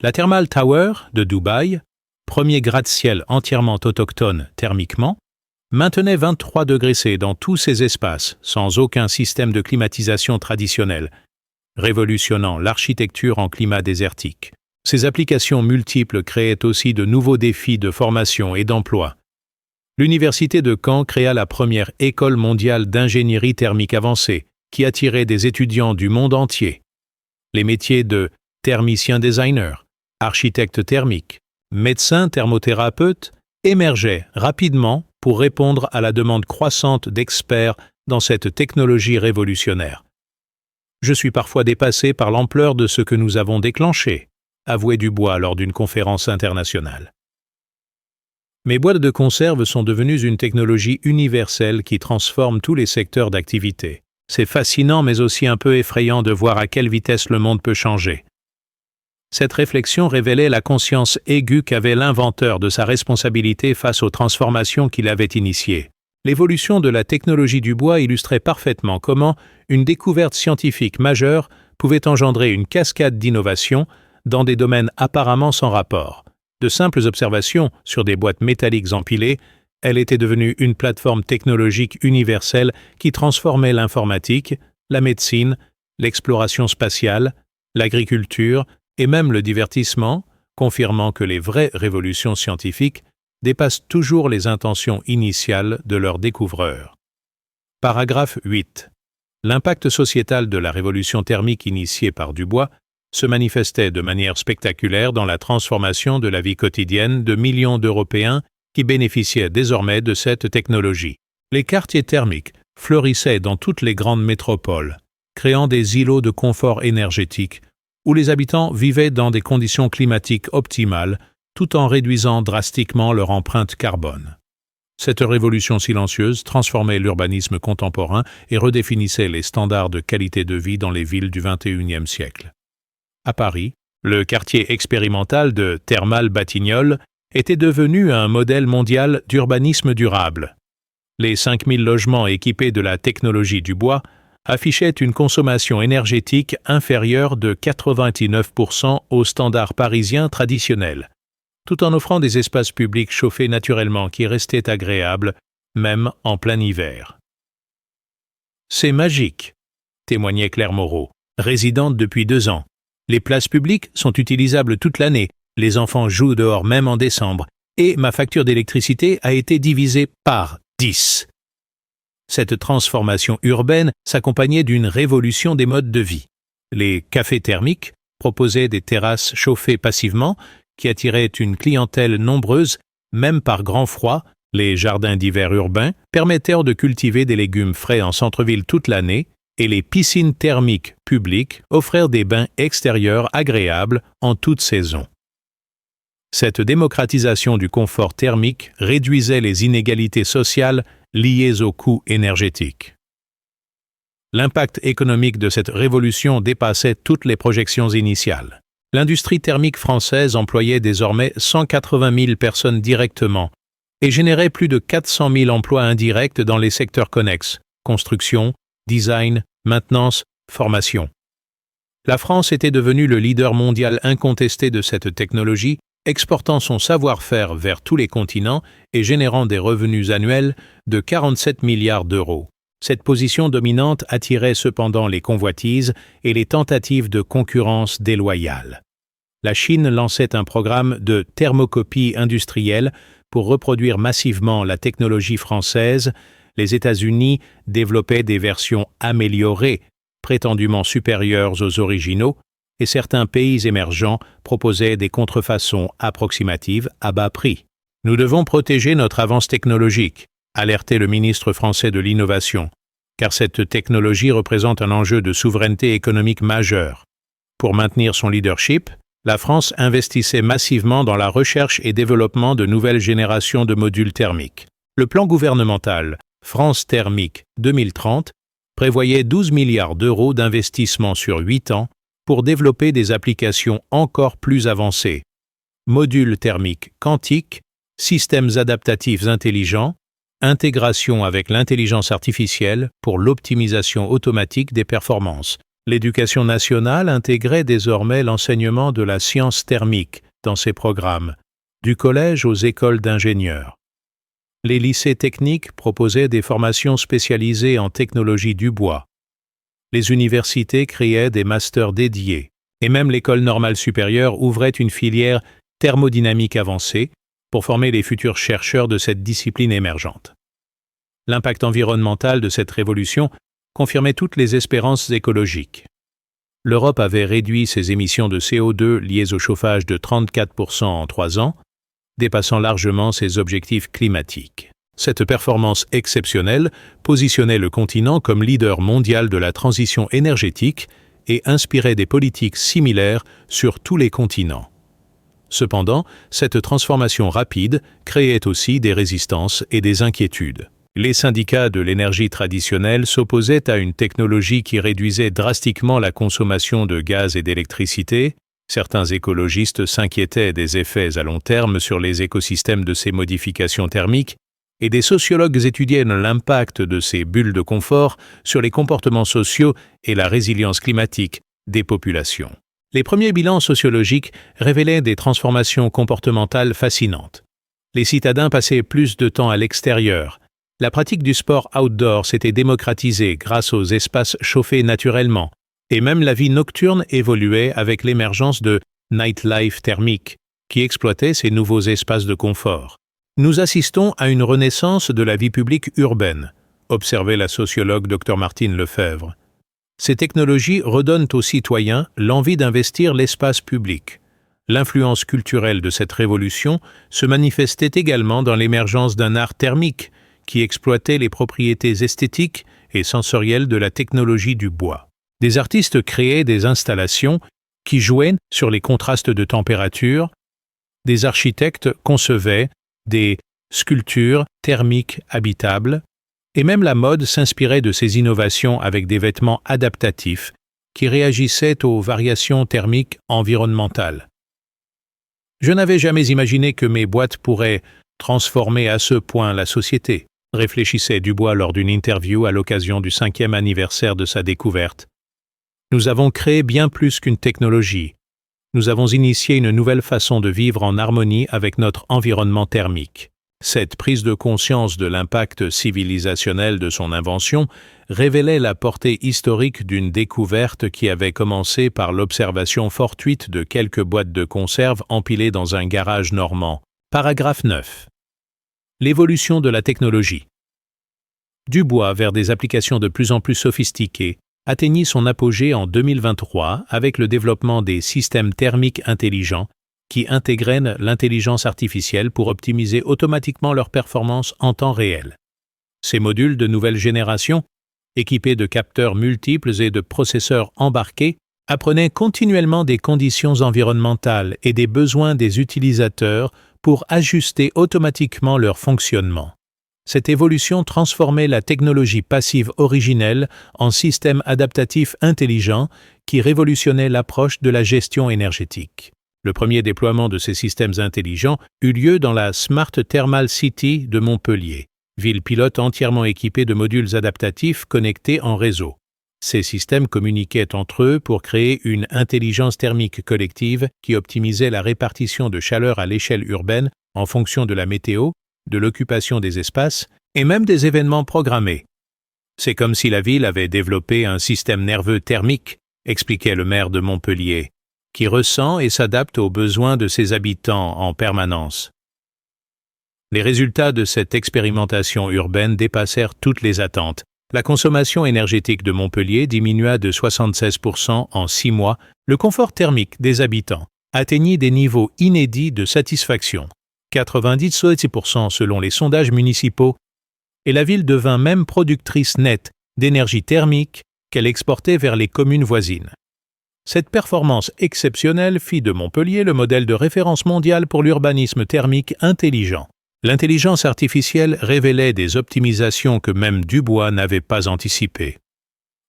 La Thermal Tower de Dubaï, premier gratte-ciel entièrement autochtone thermiquement, maintenait 23 degrés C dans tous ses espaces, sans aucun système de climatisation traditionnel, révolutionnant l'architecture en climat désertique. Ces applications multiples créaient aussi de nouveaux défis de formation et d'emploi. L'Université de Caen créa la première école mondiale d'ingénierie thermique avancée, qui attirait des étudiants du monde entier. Les métiers de thermicien-designer, architecte thermique, médecin thermothérapeute émergeaient rapidement pour répondre à la demande croissante d'experts dans cette technologie révolutionnaire. Je suis parfois dépassé par l'ampleur de ce que nous avons déclenché, avouait Dubois lors d'une conférence internationale. Mes boîtes de conserve sont devenues une technologie universelle qui transforme tous les secteurs d'activité. C'est fascinant mais aussi un peu effrayant de voir à quelle vitesse le monde peut changer. Cette réflexion révélait la conscience aiguë qu'avait l'inventeur de sa responsabilité face aux transformations qu'il avait initiées. L'évolution de la technologie du bois illustrait parfaitement comment une découverte scientifique majeure pouvait engendrer une cascade d'innovations dans des domaines apparemment sans rapport. De simples observations sur des boîtes métalliques empilées, elle était devenue une plateforme technologique universelle qui transformait l'informatique, la médecine, l'exploration spatiale, l'agriculture et même le divertissement, confirmant que les vraies révolutions scientifiques dépassent toujours les intentions initiales de leurs découvreurs. Paragraphe 8. L'impact sociétal de la révolution thermique initiée par Dubois se manifestait de manière spectaculaire dans la transformation de la vie quotidienne de millions d'Européens qui bénéficiaient désormais de cette technologie. Les quartiers thermiques fleurissaient dans toutes les grandes métropoles, créant des îlots de confort énergétique où les habitants vivaient dans des conditions climatiques optimales tout en réduisant drastiquement leur empreinte carbone. Cette révolution silencieuse transformait l'urbanisme contemporain et redéfinissait les standards de qualité de vie dans les villes du XXIe siècle. À Paris, le quartier expérimental de Thermal-Batignolles était devenu un modèle mondial d'urbanisme durable. Les 5000 logements équipés de la technologie du bois affichaient une consommation énergétique inférieure de 99% aux standards parisiens traditionnels, tout en offrant des espaces publics chauffés naturellement qui restaient agréables, même en plein hiver. « C'est magique », témoignait Claire Moreau, résidente depuis 2 ans. Les places publiques sont utilisables toute l'année, les enfants jouent dehors même en décembre, et ma facture d'électricité a été divisée par 10. Cette transformation urbaine s'accompagnait d'une révolution des modes de vie. Les cafés thermiques proposaient des terrasses chauffées passivement qui attiraient une clientèle nombreuse, même par grand froid. Les jardins d'hiver urbains permettaient de cultiver des légumes frais en centre-ville toute l'année, et les piscines thermiques publiques offrèrent des bains extérieurs agréables en toute saison. Cette démocratisation du confort thermique réduisait les inégalités sociales liées aux coûts énergétiques. L'impact économique de cette révolution dépassait toutes les projections initiales. L'industrie thermique française employait désormais 180 000 personnes directement et générait plus de 400 000 emplois indirects dans les secteurs connexes, construction, design, maintenance, formation. La France était devenue le leader mondial incontesté de cette technologie, exportant son savoir-faire vers tous les continents et générant des revenus annuels de 47 milliards d'euros. Cette position dominante attirait cependant les convoitises et les tentatives de concurrence déloyale. La Chine lançait un programme de thermocopie industrielle pour reproduire massivement la technologie française. Les États-Unis développaient des versions améliorées, prétendument supérieures aux originaux, et certains pays émergents proposaient des contrefaçons approximatives à bas prix. « Nous devons protéger notre avance technologique », alertait le ministre français de l'Innovation, car cette technologie représente un enjeu de souveraineté économique majeur. Pour maintenir son leadership, la France investissait massivement dans la recherche et développement de nouvelles générations de modules thermiques. Le plan gouvernemental France Thermique 2030 prévoyait 12 milliards d'euros d'investissement sur 8 ans pour développer des applications encore plus avancées. Modules thermiques quantiques, systèmes adaptatifs intelligents, intégration avec l'intelligence artificielle pour l'optimisation automatique des performances, L'éducation nationale intégrait désormais l'enseignement de la science thermique dans ses programmes, du collège aux écoles d'ingénieurs. Les lycées techniques proposaient des formations spécialisées en technologie du bois. Les universités créaient des masters dédiés, et même l'école normale supérieure ouvrait une filière thermodynamique avancée pour former les futurs chercheurs de cette discipline émergente. L'impact environnemental de cette révolution confirmait toutes les espérances écologiques. L'Europe avait réduit ses émissions de CO2 liées au chauffage de 34% en 3 ans, dépassant largement ses objectifs climatiques. Cette performance exceptionnelle positionnait le continent comme leader mondial de la transition énergétique et inspirait des politiques similaires sur tous les continents. Cependant, cette transformation rapide créait aussi des résistances et des inquiétudes. Les syndicats de l'énergie traditionnelle s'opposaient à une technologie qui réduisait drastiquement la consommation de gaz et d'électricité. Certains écologistes s'inquiétaient des effets à long terme sur les écosystèmes de ces modifications thermiques, et des sociologues étudiaient l'impact de ces bulles de confort sur les comportements sociaux et la résilience climatique des populations. Les premiers bilans sociologiques révélaient des transformations comportementales fascinantes. Les citadins passaient plus de temps à l'extérieur. La pratique du sport outdoor s'était démocratisée grâce aux espaces chauffés naturellement, et même la vie nocturne évoluait avec l'émergence de nightlife thermique, qui exploitait ces nouveaux espaces de confort. Nous assistons à une renaissance de la vie publique urbaine, observait la sociologue Dr Martine Lefebvre. Ces technologies redonnent aux citoyens l'envie d'investir l'espace public. L'influence culturelle de cette révolution se manifestait également dans l'émergence d'un art thermique qui exploitait les propriétés esthétiques et sensorielles de la technologie du bois. Des artistes créaient des installations qui jouaient sur les contrastes de température, des architectes concevaient des sculptures thermiques habitables, et même la mode s'inspirait de ces innovations avec des vêtements adaptatifs qui réagissaient aux variations thermiques environnementales. Je n'avais jamais imaginé que mes boîtes pourraient transformer à ce point la société, réfléchissait Dubois lors d'une interview à l'occasion du 5e anniversaire de sa découverte. Nous avons créé bien plus qu'une technologie. Nous avons initié une nouvelle façon de vivre en harmonie avec notre environnement thermique. Cette prise de conscience de l'impact civilisationnel de son invention révélait la portée historique d'une découverte qui avait commencé par l'observation fortuite de quelques boîtes de conserve empilées dans un garage normand. Paragraphe 9. L'évolution de la technologie. Dubois, vers des applications de plus en plus sophistiquées, atteignit son apogée en 2023 avec le développement des systèmes thermiques intelligents qui intégraient l'intelligence artificielle pour optimiser automatiquement leur performance en temps réel. Ces modules de nouvelle génération, équipés de capteurs multiples et de processeurs embarqués, apprenaient continuellement des conditions environnementales et des besoins des utilisateurs pour ajuster automatiquement leur fonctionnement. Cette évolution transformait la technologie passive originelle en système adaptatif intelligent qui révolutionnait l'approche de la gestion énergétique. Le premier déploiement de ces systèmes intelligents eut lieu dans la Smart Thermal City de Montpellier, ville pilote entièrement équipée de modules adaptatifs connectés en réseau. Ces systèmes communiquaient entre eux pour créer une intelligence thermique collective qui optimisait la répartition de chaleur à l'échelle urbaine en fonction de la météo, de l'occupation des espaces et même des événements programmés. C'est comme si la ville avait développé un système nerveux thermique, expliquait le maire de Montpellier, qui ressent et s'adapte aux besoins de ses habitants en permanence. Les résultats de cette expérimentation urbaine dépassèrent toutes les attentes. La consommation énergétique de Montpellier diminua de 76% en 6 mois. Le confort thermique des habitants atteignit des niveaux inédits de satisfaction, 97% selon les sondages municipaux, et la ville devint même productrice nette d'énergie thermique qu'elle exportait vers les communes voisines. Cette performance exceptionnelle fit de Montpellier le modèle de référence mondiale pour l'urbanisme thermique intelligent. L'intelligence artificielle révélait des optimisations que même Dubois n'avait pas anticipées.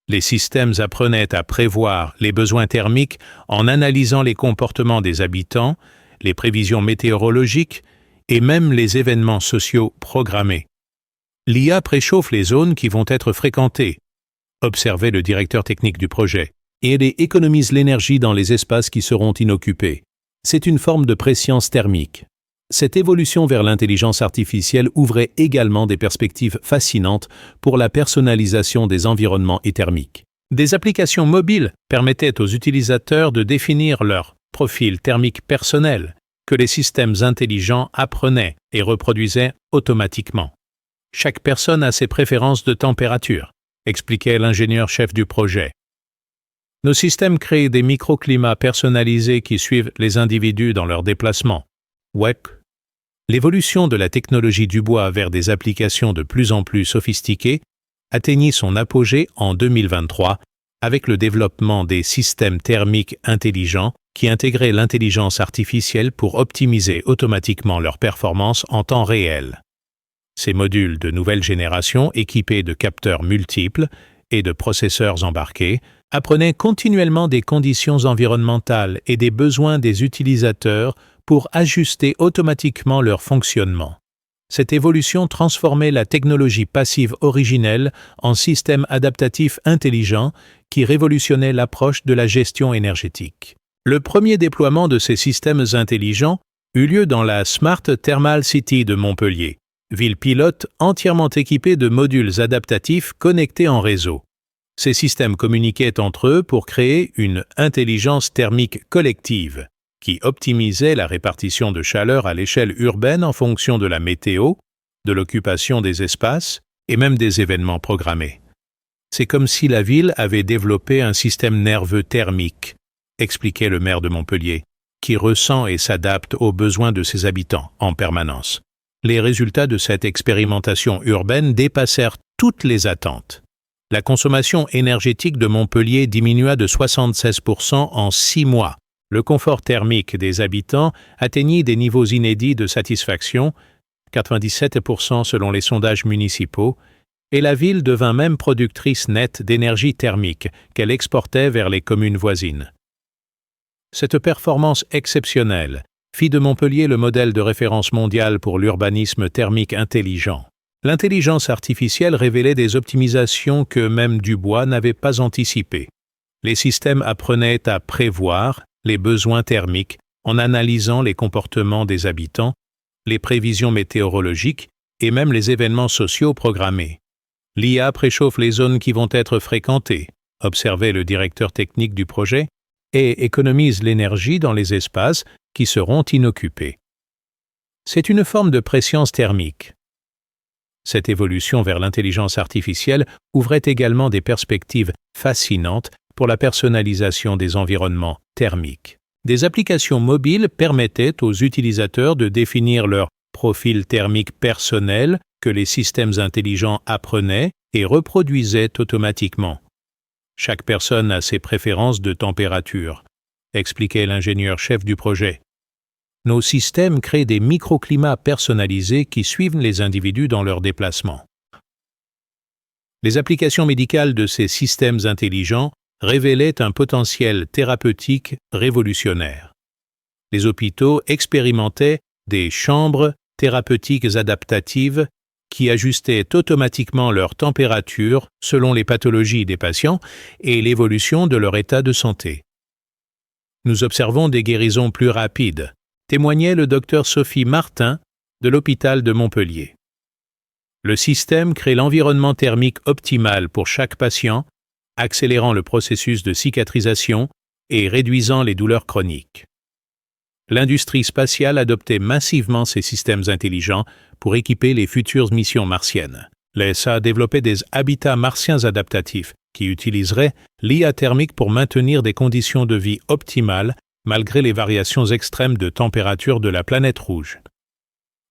Les systèmes apprenaient à prévoir les besoins thermiques en analysant les comportements des habitants, les prévisions météorologiques et même les événements sociaux programmés. L'IA préchauffe les zones qui vont être fréquentées, observait le directeur technique du projet. et économise l'énergie dans les espaces qui seront inoccupés. C'est une forme de préscience thermique. Cette évolution vers l'intelligence artificielle ouvrait également des perspectives fascinantes pour la personnalisation des environnements thermiques. Des applications mobiles permettaient aux utilisateurs de définir leur profil thermique personnel, que les systèmes intelligents apprenaient et reproduisaient automatiquement. Chaque personne a ses préférences de température, expliquait l'ingénieur-chef du projet. Nos systèmes créent des microclimats personnalisés qui suivent les individus dans leurs déplacements. WEC. L'évolution de la technologie du bois vers des applications de plus en plus sophistiquées atteignit son apogée en 2023 avec le développement des systèmes thermiques intelligents qui intégraient l'intelligence artificielle pour optimiser automatiquement leurs performances en temps réel. Ces modules de nouvelle génération équipés de capteurs multiples et de processeurs embarqués apprenaient continuellement des conditions environnementales et des besoins des utilisateurs pour ajuster automatiquement leur fonctionnement. Cette évolution transformait la technologie passive originelle en système adaptatif intelligent qui révolutionnait l'approche de la gestion énergétique. Le premier déploiement de ces systèmes intelligents eut lieu dans la Smart Thermal City de Montpellier, ville pilote entièrement équipée de modules adaptatifs connectés en réseau. Ces systèmes communiquaient entre eux pour créer une intelligence thermique collective qui optimisait la répartition de chaleur à l'échelle urbaine en fonction de la météo, de l'occupation des espaces et même des événements programmés. C'est comme si la ville avait développé un système nerveux thermique, expliquait le maire de Montpellier, qui ressent et s'adapte aux besoins de ses habitants en permanence. Les résultats de cette expérimentation urbaine dépassèrent toutes les attentes. La consommation énergétique de Montpellier diminua de 76% en 6 mois. Le confort thermique des habitants atteignit des niveaux inédits de satisfaction, 97% selon les sondages municipaux, et la ville devint même productrice nette d'énergie thermique qu'elle exportait vers les communes voisines. Cette performance exceptionnelle fit de Montpellier le modèle de référence mondiale pour l'urbanisme thermique intelligent. L'intelligence artificielle révélait des optimisations que même Dubois n'avait pas anticipées. Les systèmes apprenaient à prévoir les besoins thermiques en analysant les comportements des habitants, les prévisions météorologiques et même les événements sociaux programmés. L'IA préchauffe les zones qui vont être fréquentées, observait le directeur technique du projet, et économise l'énergie dans les espaces qui seront inoccupés. C'est une forme de préscience thermique. Cette évolution vers l'intelligence artificielle ouvrait également des perspectives fascinantes pour la personnalisation des environnements thermiques. Des applications mobiles permettaient aux utilisateurs de définir leur profil thermique personnel que les systèmes intelligents apprenaient et reproduisaient automatiquement. Chaque personne a ses préférences de température, expliquait l'ingénieur-chef du projet. Nos systèmes créent des microclimats personnalisés qui suivent les individus dans leurs déplacements. Les applications médicales de ces systèmes intelligents révélaient un potentiel thérapeutique révolutionnaire. Les hôpitaux expérimentaient des chambres thérapeutiques adaptatives qui ajustaient automatiquement leur température selon les pathologies des patients et l'évolution de leur état de santé. Nous observons des guérisons plus rapides, témoignait le docteur Sophie Martin de l'hôpital de Montpellier. Le système crée l'environnement thermique optimal pour chaque patient, accélérant le processus de cicatrisation et réduisant les douleurs chroniques. L'industrie spatiale adoptait massivement ces systèmes intelligents pour équiper les futures missions martiennes. L'ESA développait des habitats martiens adaptatifs qui utiliseraient l'IA thermique pour maintenir des conditions de vie optimales malgré les variations extrêmes de température de la planète rouge.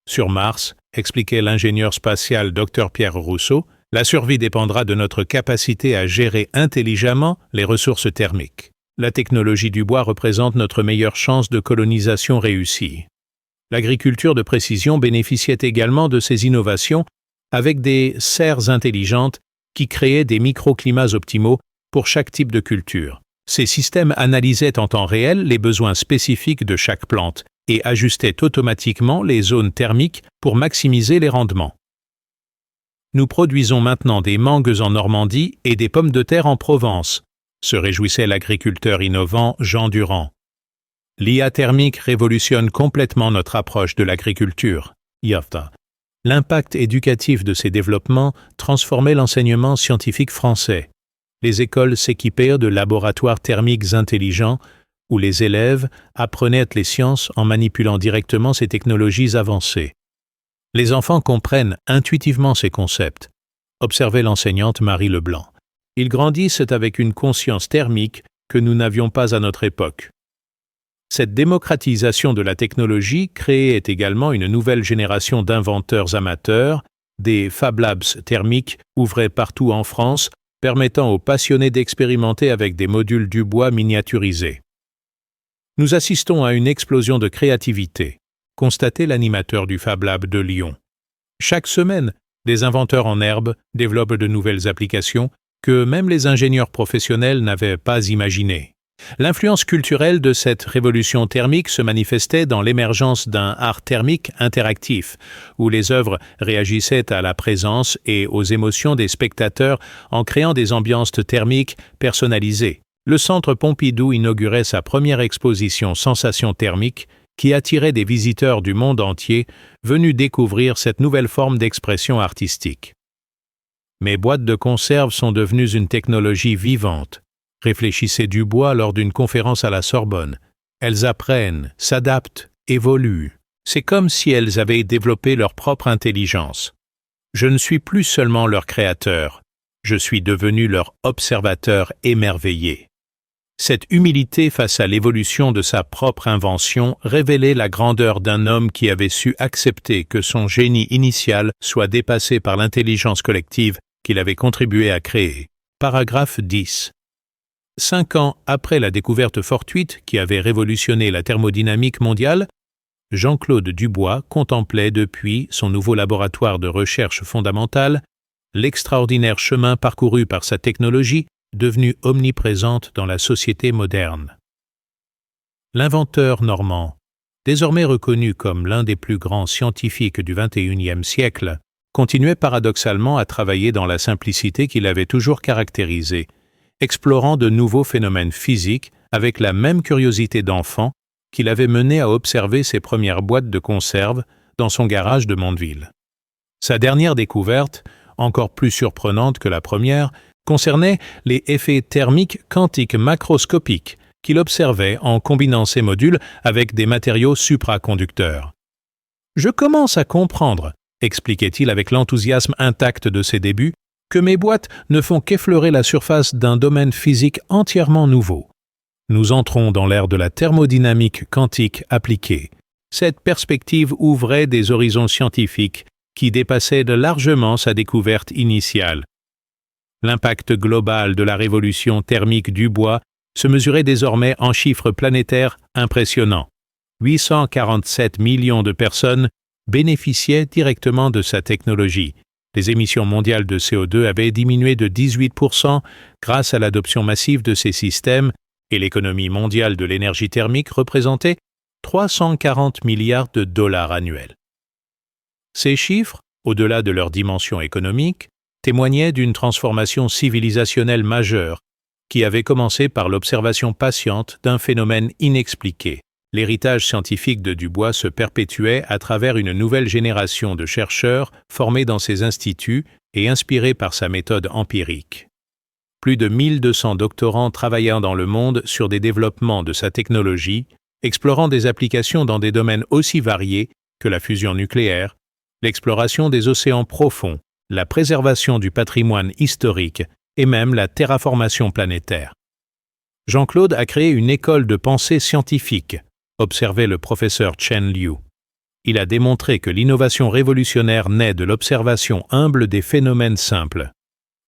Sur Mars, expliquait l'ingénieur spatial Dr Pierre Rousseau, la survie dépendra de notre capacité à gérer intelligemment les ressources thermiques. La technologie du bois représente notre meilleure chance de colonisation réussie. L'agriculture de précision bénéficiait également de ces innovations avec des serres intelligentes qui créaient des microclimats optimaux pour chaque type de culture. Ces systèmes analysaient en temps réel les besoins spécifiques de chaque plante et ajustaient automatiquement les zones thermiques pour maximiser les rendements. Nous produisons maintenant des mangues en Normandie et des pommes de terre en Provence, se réjouissait l'agriculteur innovant Jean Durand. L'IA thermique révolutionne complètement notre approche de l'agriculture. Yofta. L'impact éducatif de ces développements transformait l'enseignement scientifique français. Les écoles s'équipèrent de laboratoires thermiques intelligents où les élèves apprenaient les sciences en manipulant directement ces technologies avancées. Les enfants comprennent intuitivement ces concepts. Observait l'enseignante Marie Leblanc. Ils grandissent avec une conscience thermique que nous n'avions pas à notre époque. Cette démocratisation de la technologie créait également une nouvelle génération d'inventeurs amateurs, des Fab Labs thermiques ouvrés partout en France, permettant aux passionnés d'expérimenter avec des modules du bois miniaturisés. Nous assistons à une explosion de créativité, constatait l'animateur du Fab Lab de Lyon. Chaque semaine, des inventeurs en herbe développent de nouvelles applications que même les ingénieurs professionnels n'avaient pas imaginées. L'influence culturelle de cette révolution thermique se manifestait dans l'émergence d'un art thermique interactif, où les œuvres réagissaient à la présence et aux émotions des spectateurs en créant des ambiances thermiques personnalisées. Le Centre Pompidou inaugurait sa première exposition Sensations thermiques qui attirait des visiteurs du monde entier venus découvrir cette nouvelle forme d'expression artistique. Mes boîtes de conserve sont devenues une technologie vivante, réfléchissait Dubois lors d'une conférence à la Sorbonne. Elles apprennent, s'adaptent, évoluent. C'est comme si elles avaient développé leur propre intelligence. Je ne suis plus seulement leur créateur, je suis devenu leur observateur émerveillé. Cette humilité face à l'évolution de sa propre invention révélait la grandeur d'un homme qui avait su accepter que son génie initial soit dépassé par l'intelligence collective qu'il avait contribué à créer. Paragraphe 10. 5 ans après la découverte fortuite qui avait révolutionné la thermodynamique mondiale, Jean-Claude Dubois contemplait depuis son nouveau laboratoire de recherche fondamentale l'extraordinaire chemin parcouru par sa technologie devenue omniprésente dans la société moderne. L'inventeur normand, désormais reconnu comme l'un des plus grands scientifiques du XXIe siècle, continuait paradoxalement à travailler dans la simplicité qui l'avait toujours caractérisé, explorant de nouveaux phénomènes physiques avec la même curiosité d'enfant qui l'avait mené à observer ses premières boîtes de conserve dans son garage de Mondeville. Sa dernière découverte, encore plus surprenante que la première, concernait les effets thermiques quantiques macroscopiques qu'il observait en combinant ces modules avec des matériaux supraconducteurs. « Je commence à comprendre », expliquait-il avec l'enthousiasme intact de ses débuts, que mes boîtes ne font qu'effleurer la surface d'un domaine physique entièrement nouveau. Nous entrons dans l'ère de la thermodynamique quantique appliquée. Cette perspective ouvrait des horizons scientifiques qui dépassaient de largement sa découverte initiale. L'impact global de la révolution thermique du bois se mesurait désormais en chiffres planétaires impressionnants. 847 millions de personnes bénéficiaient directement de sa technologie. Les émissions mondiales de CO2 avaient diminué de 18% grâce à l'adoption massive de ces systèmes et l'économie mondiale de l'énergie thermique représentait 340 milliards de dollars annuels. Ces chiffres, au-delà de leur dimension économique, témoignaient d'une transformation civilisationnelle majeure qui avait commencé par l'observation patiente d'un phénomène inexpliqué. L'héritage scientifique de Dubois se perpétuait à travers une nouvelle génération de chercheurs formés dans ses instituts et inspirés par sa méthode empirique. Plus de 1200 doctorants travaillant dans le monde sur des développements de sa technologie, explorant des applications dans des domaines aussi variés que la fusion nucléaire, l'exploration des océans profonds, la préservation du patrimoine historique et même la terraformation planétaire. Jean-Claude a créé une école de pensée scientifique, observait le professeur Chen Liu. Il a démontré que l'innovation révolutionnaire naît de l'observation humble des phénomènes simples.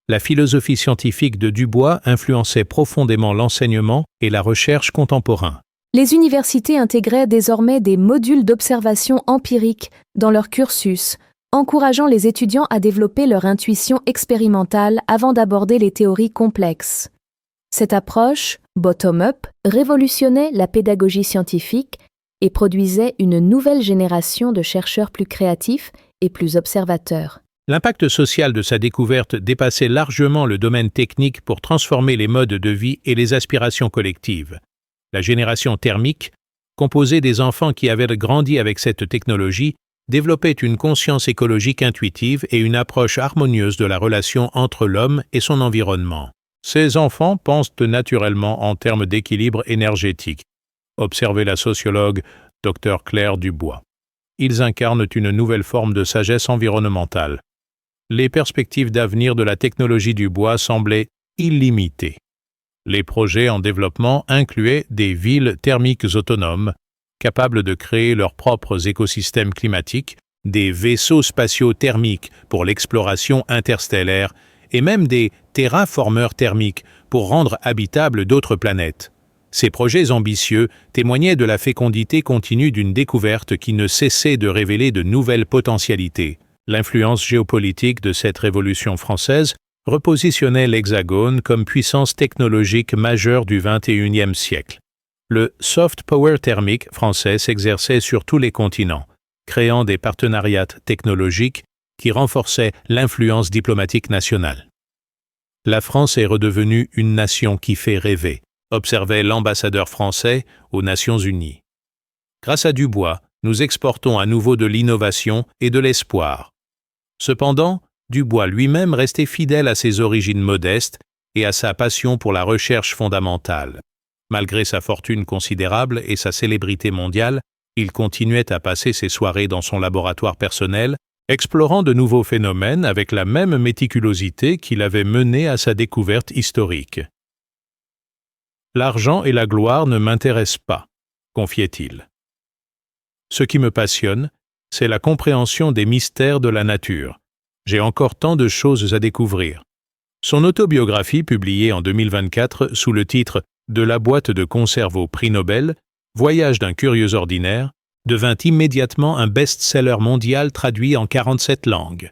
La philosophie scientifique de Dubois influençait profondément l'enseignement et la recherche contemporains. Les universités intégraient désormais des modules d'observation empirique dans leur cursus, encourageant les étudiants à développer leur intuition expérimentale avant d'aborder les théories complexes. Cette approche, bottom-up, révolutionnait la pédagogie scientifique et produisait une nouvelle génération de chercheurs plus créatifs et plus observateurs. L'impact social de sa découverte dépassait largement le domaine technique pour transformer les modes de vie et les aspirations collectives. La génération thermique, composée des enfants qui avaient grandi avec cette technologie, développait une conscience écologique intuitive et une approche harmonieuse de la relation entre l'homme et son environnement. Ces enfants pensent naturellement en termes d'équilibre énergétique, observait la sociologue Dr Claire Dubois. Ils incarnent une nouvelle forme de sagesse environnementale. Les perspectives d'avenir de la technologie du bois semblaient illimitées. Les projets en développement incluaient des villes thermiques autonomes, capables de créer leurs propres écosystèmes climatiques, des vaisseaux spatiaux thermiques pour l'exploration interstellaire et même des terraformeurs thermiques pour rendre habitables d'autres planètes. Ces projets ambitieux témoignaient de la fécondité continue d'une découverte qui ne cessait de révéler de nouvelles potentialités. L'influence géopolitique de cette révolution française repositionnait l'Hexagone comme puissance technologique majeure du XXIe siècle. Le soft power thermique français s'exerçait sur tous les continents, créant des partenariats technologiques qui renforçaient l'influence diplomatique nationale. La France est redevenue une nation qui fait rêver, observait l'ambassadeur français aux Nations Unies. Grâce à Dubois, nous exportons à nouveau de l'innovation et de l'espoir. Cependant, Dubois lui-même restait fidèle à ses origines modestes et à sa passion pour la recherche fondamentale. Malgré sa fortune considérable et sa célébrité mondiale, il continuait à passer ses soirées dans son laboratoire personnel, explorant de nouveaux phénomènes avec la même méticulosité qui l'avait mené à sa découverte historique. « L'argent et la gloire ne m'intéressent pas », confiait-il. « Ce qui me passionne, c'est la compréhension des mystères de la nature. J'ai encore tant de choses à découvrir. » Son autobiographie, publiée en 2024 sous le titre « De la boîte de conserve au prix Nobel, Voyage d'un curieux ordinaire », devint immédiatement un best-seller mondial traduit en 47 langues.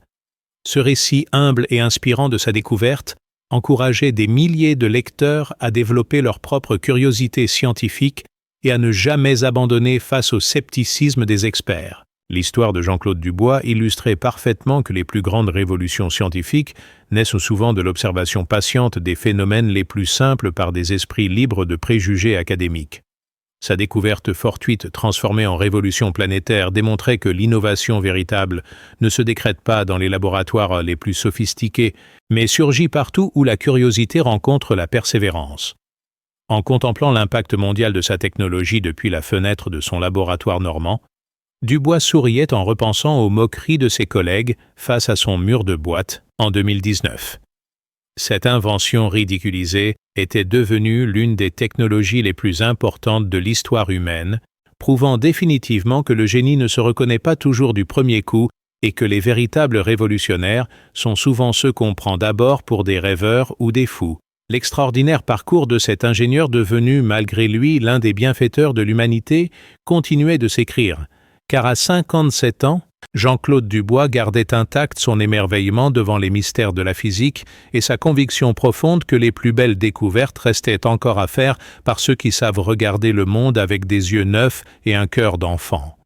Ce récit humble et inspirant de sa découverte encourageait des milliers de lecteurs à développer leur propre curiosité scientifique et à ne jamais abandonner face au scepticisme des experts. L'histoire de Jean-Claude Dubois illustrait parfaitement que les plus grandes révolutions scientifiques naissent souvent de l'observation patiente des phénomènes les plus simples par des esprits libres de préjugés académiques. Sa découverte fortuite transformée en révolution planétaire démontrait que l'innovation véritable ne se décrète pas dans les laboratoires les plus sophistiqués, mais surgit partout où la curiosité rencontre la persévérance. En contemplant l'impact mondial de sa technologie depuis la fenêtre de son laboratoire normand, Dubois souriait en repensant aux moqueries de ses collègues face à son mur de boîte en 2019. Cette invention ridiculisée était devenue l'une des technologies les plus importantes de l'histoire humaine, prouvant définitivement que le génie ne se reconnaît pas toujours du premier coup et que les véritables révolutionnaires sont souvent ceux qu'on prend d'abord pour des rêveurs ou des fous. L'extraordinaire parcours de cet ingénieur devenu, malgré lui, l'un des bienfaiteurs de l'humanité, continuait de s'écrire. Car à 57 ans, Jean-Claude Dubois gardait intact son émerveillement devant les mystères de la physique et sa conviction profonde que les plus belles découvertes restaient encore à faire par ceux qui savent regarder le monde avec des yeux neufs et un cœur d'enfant.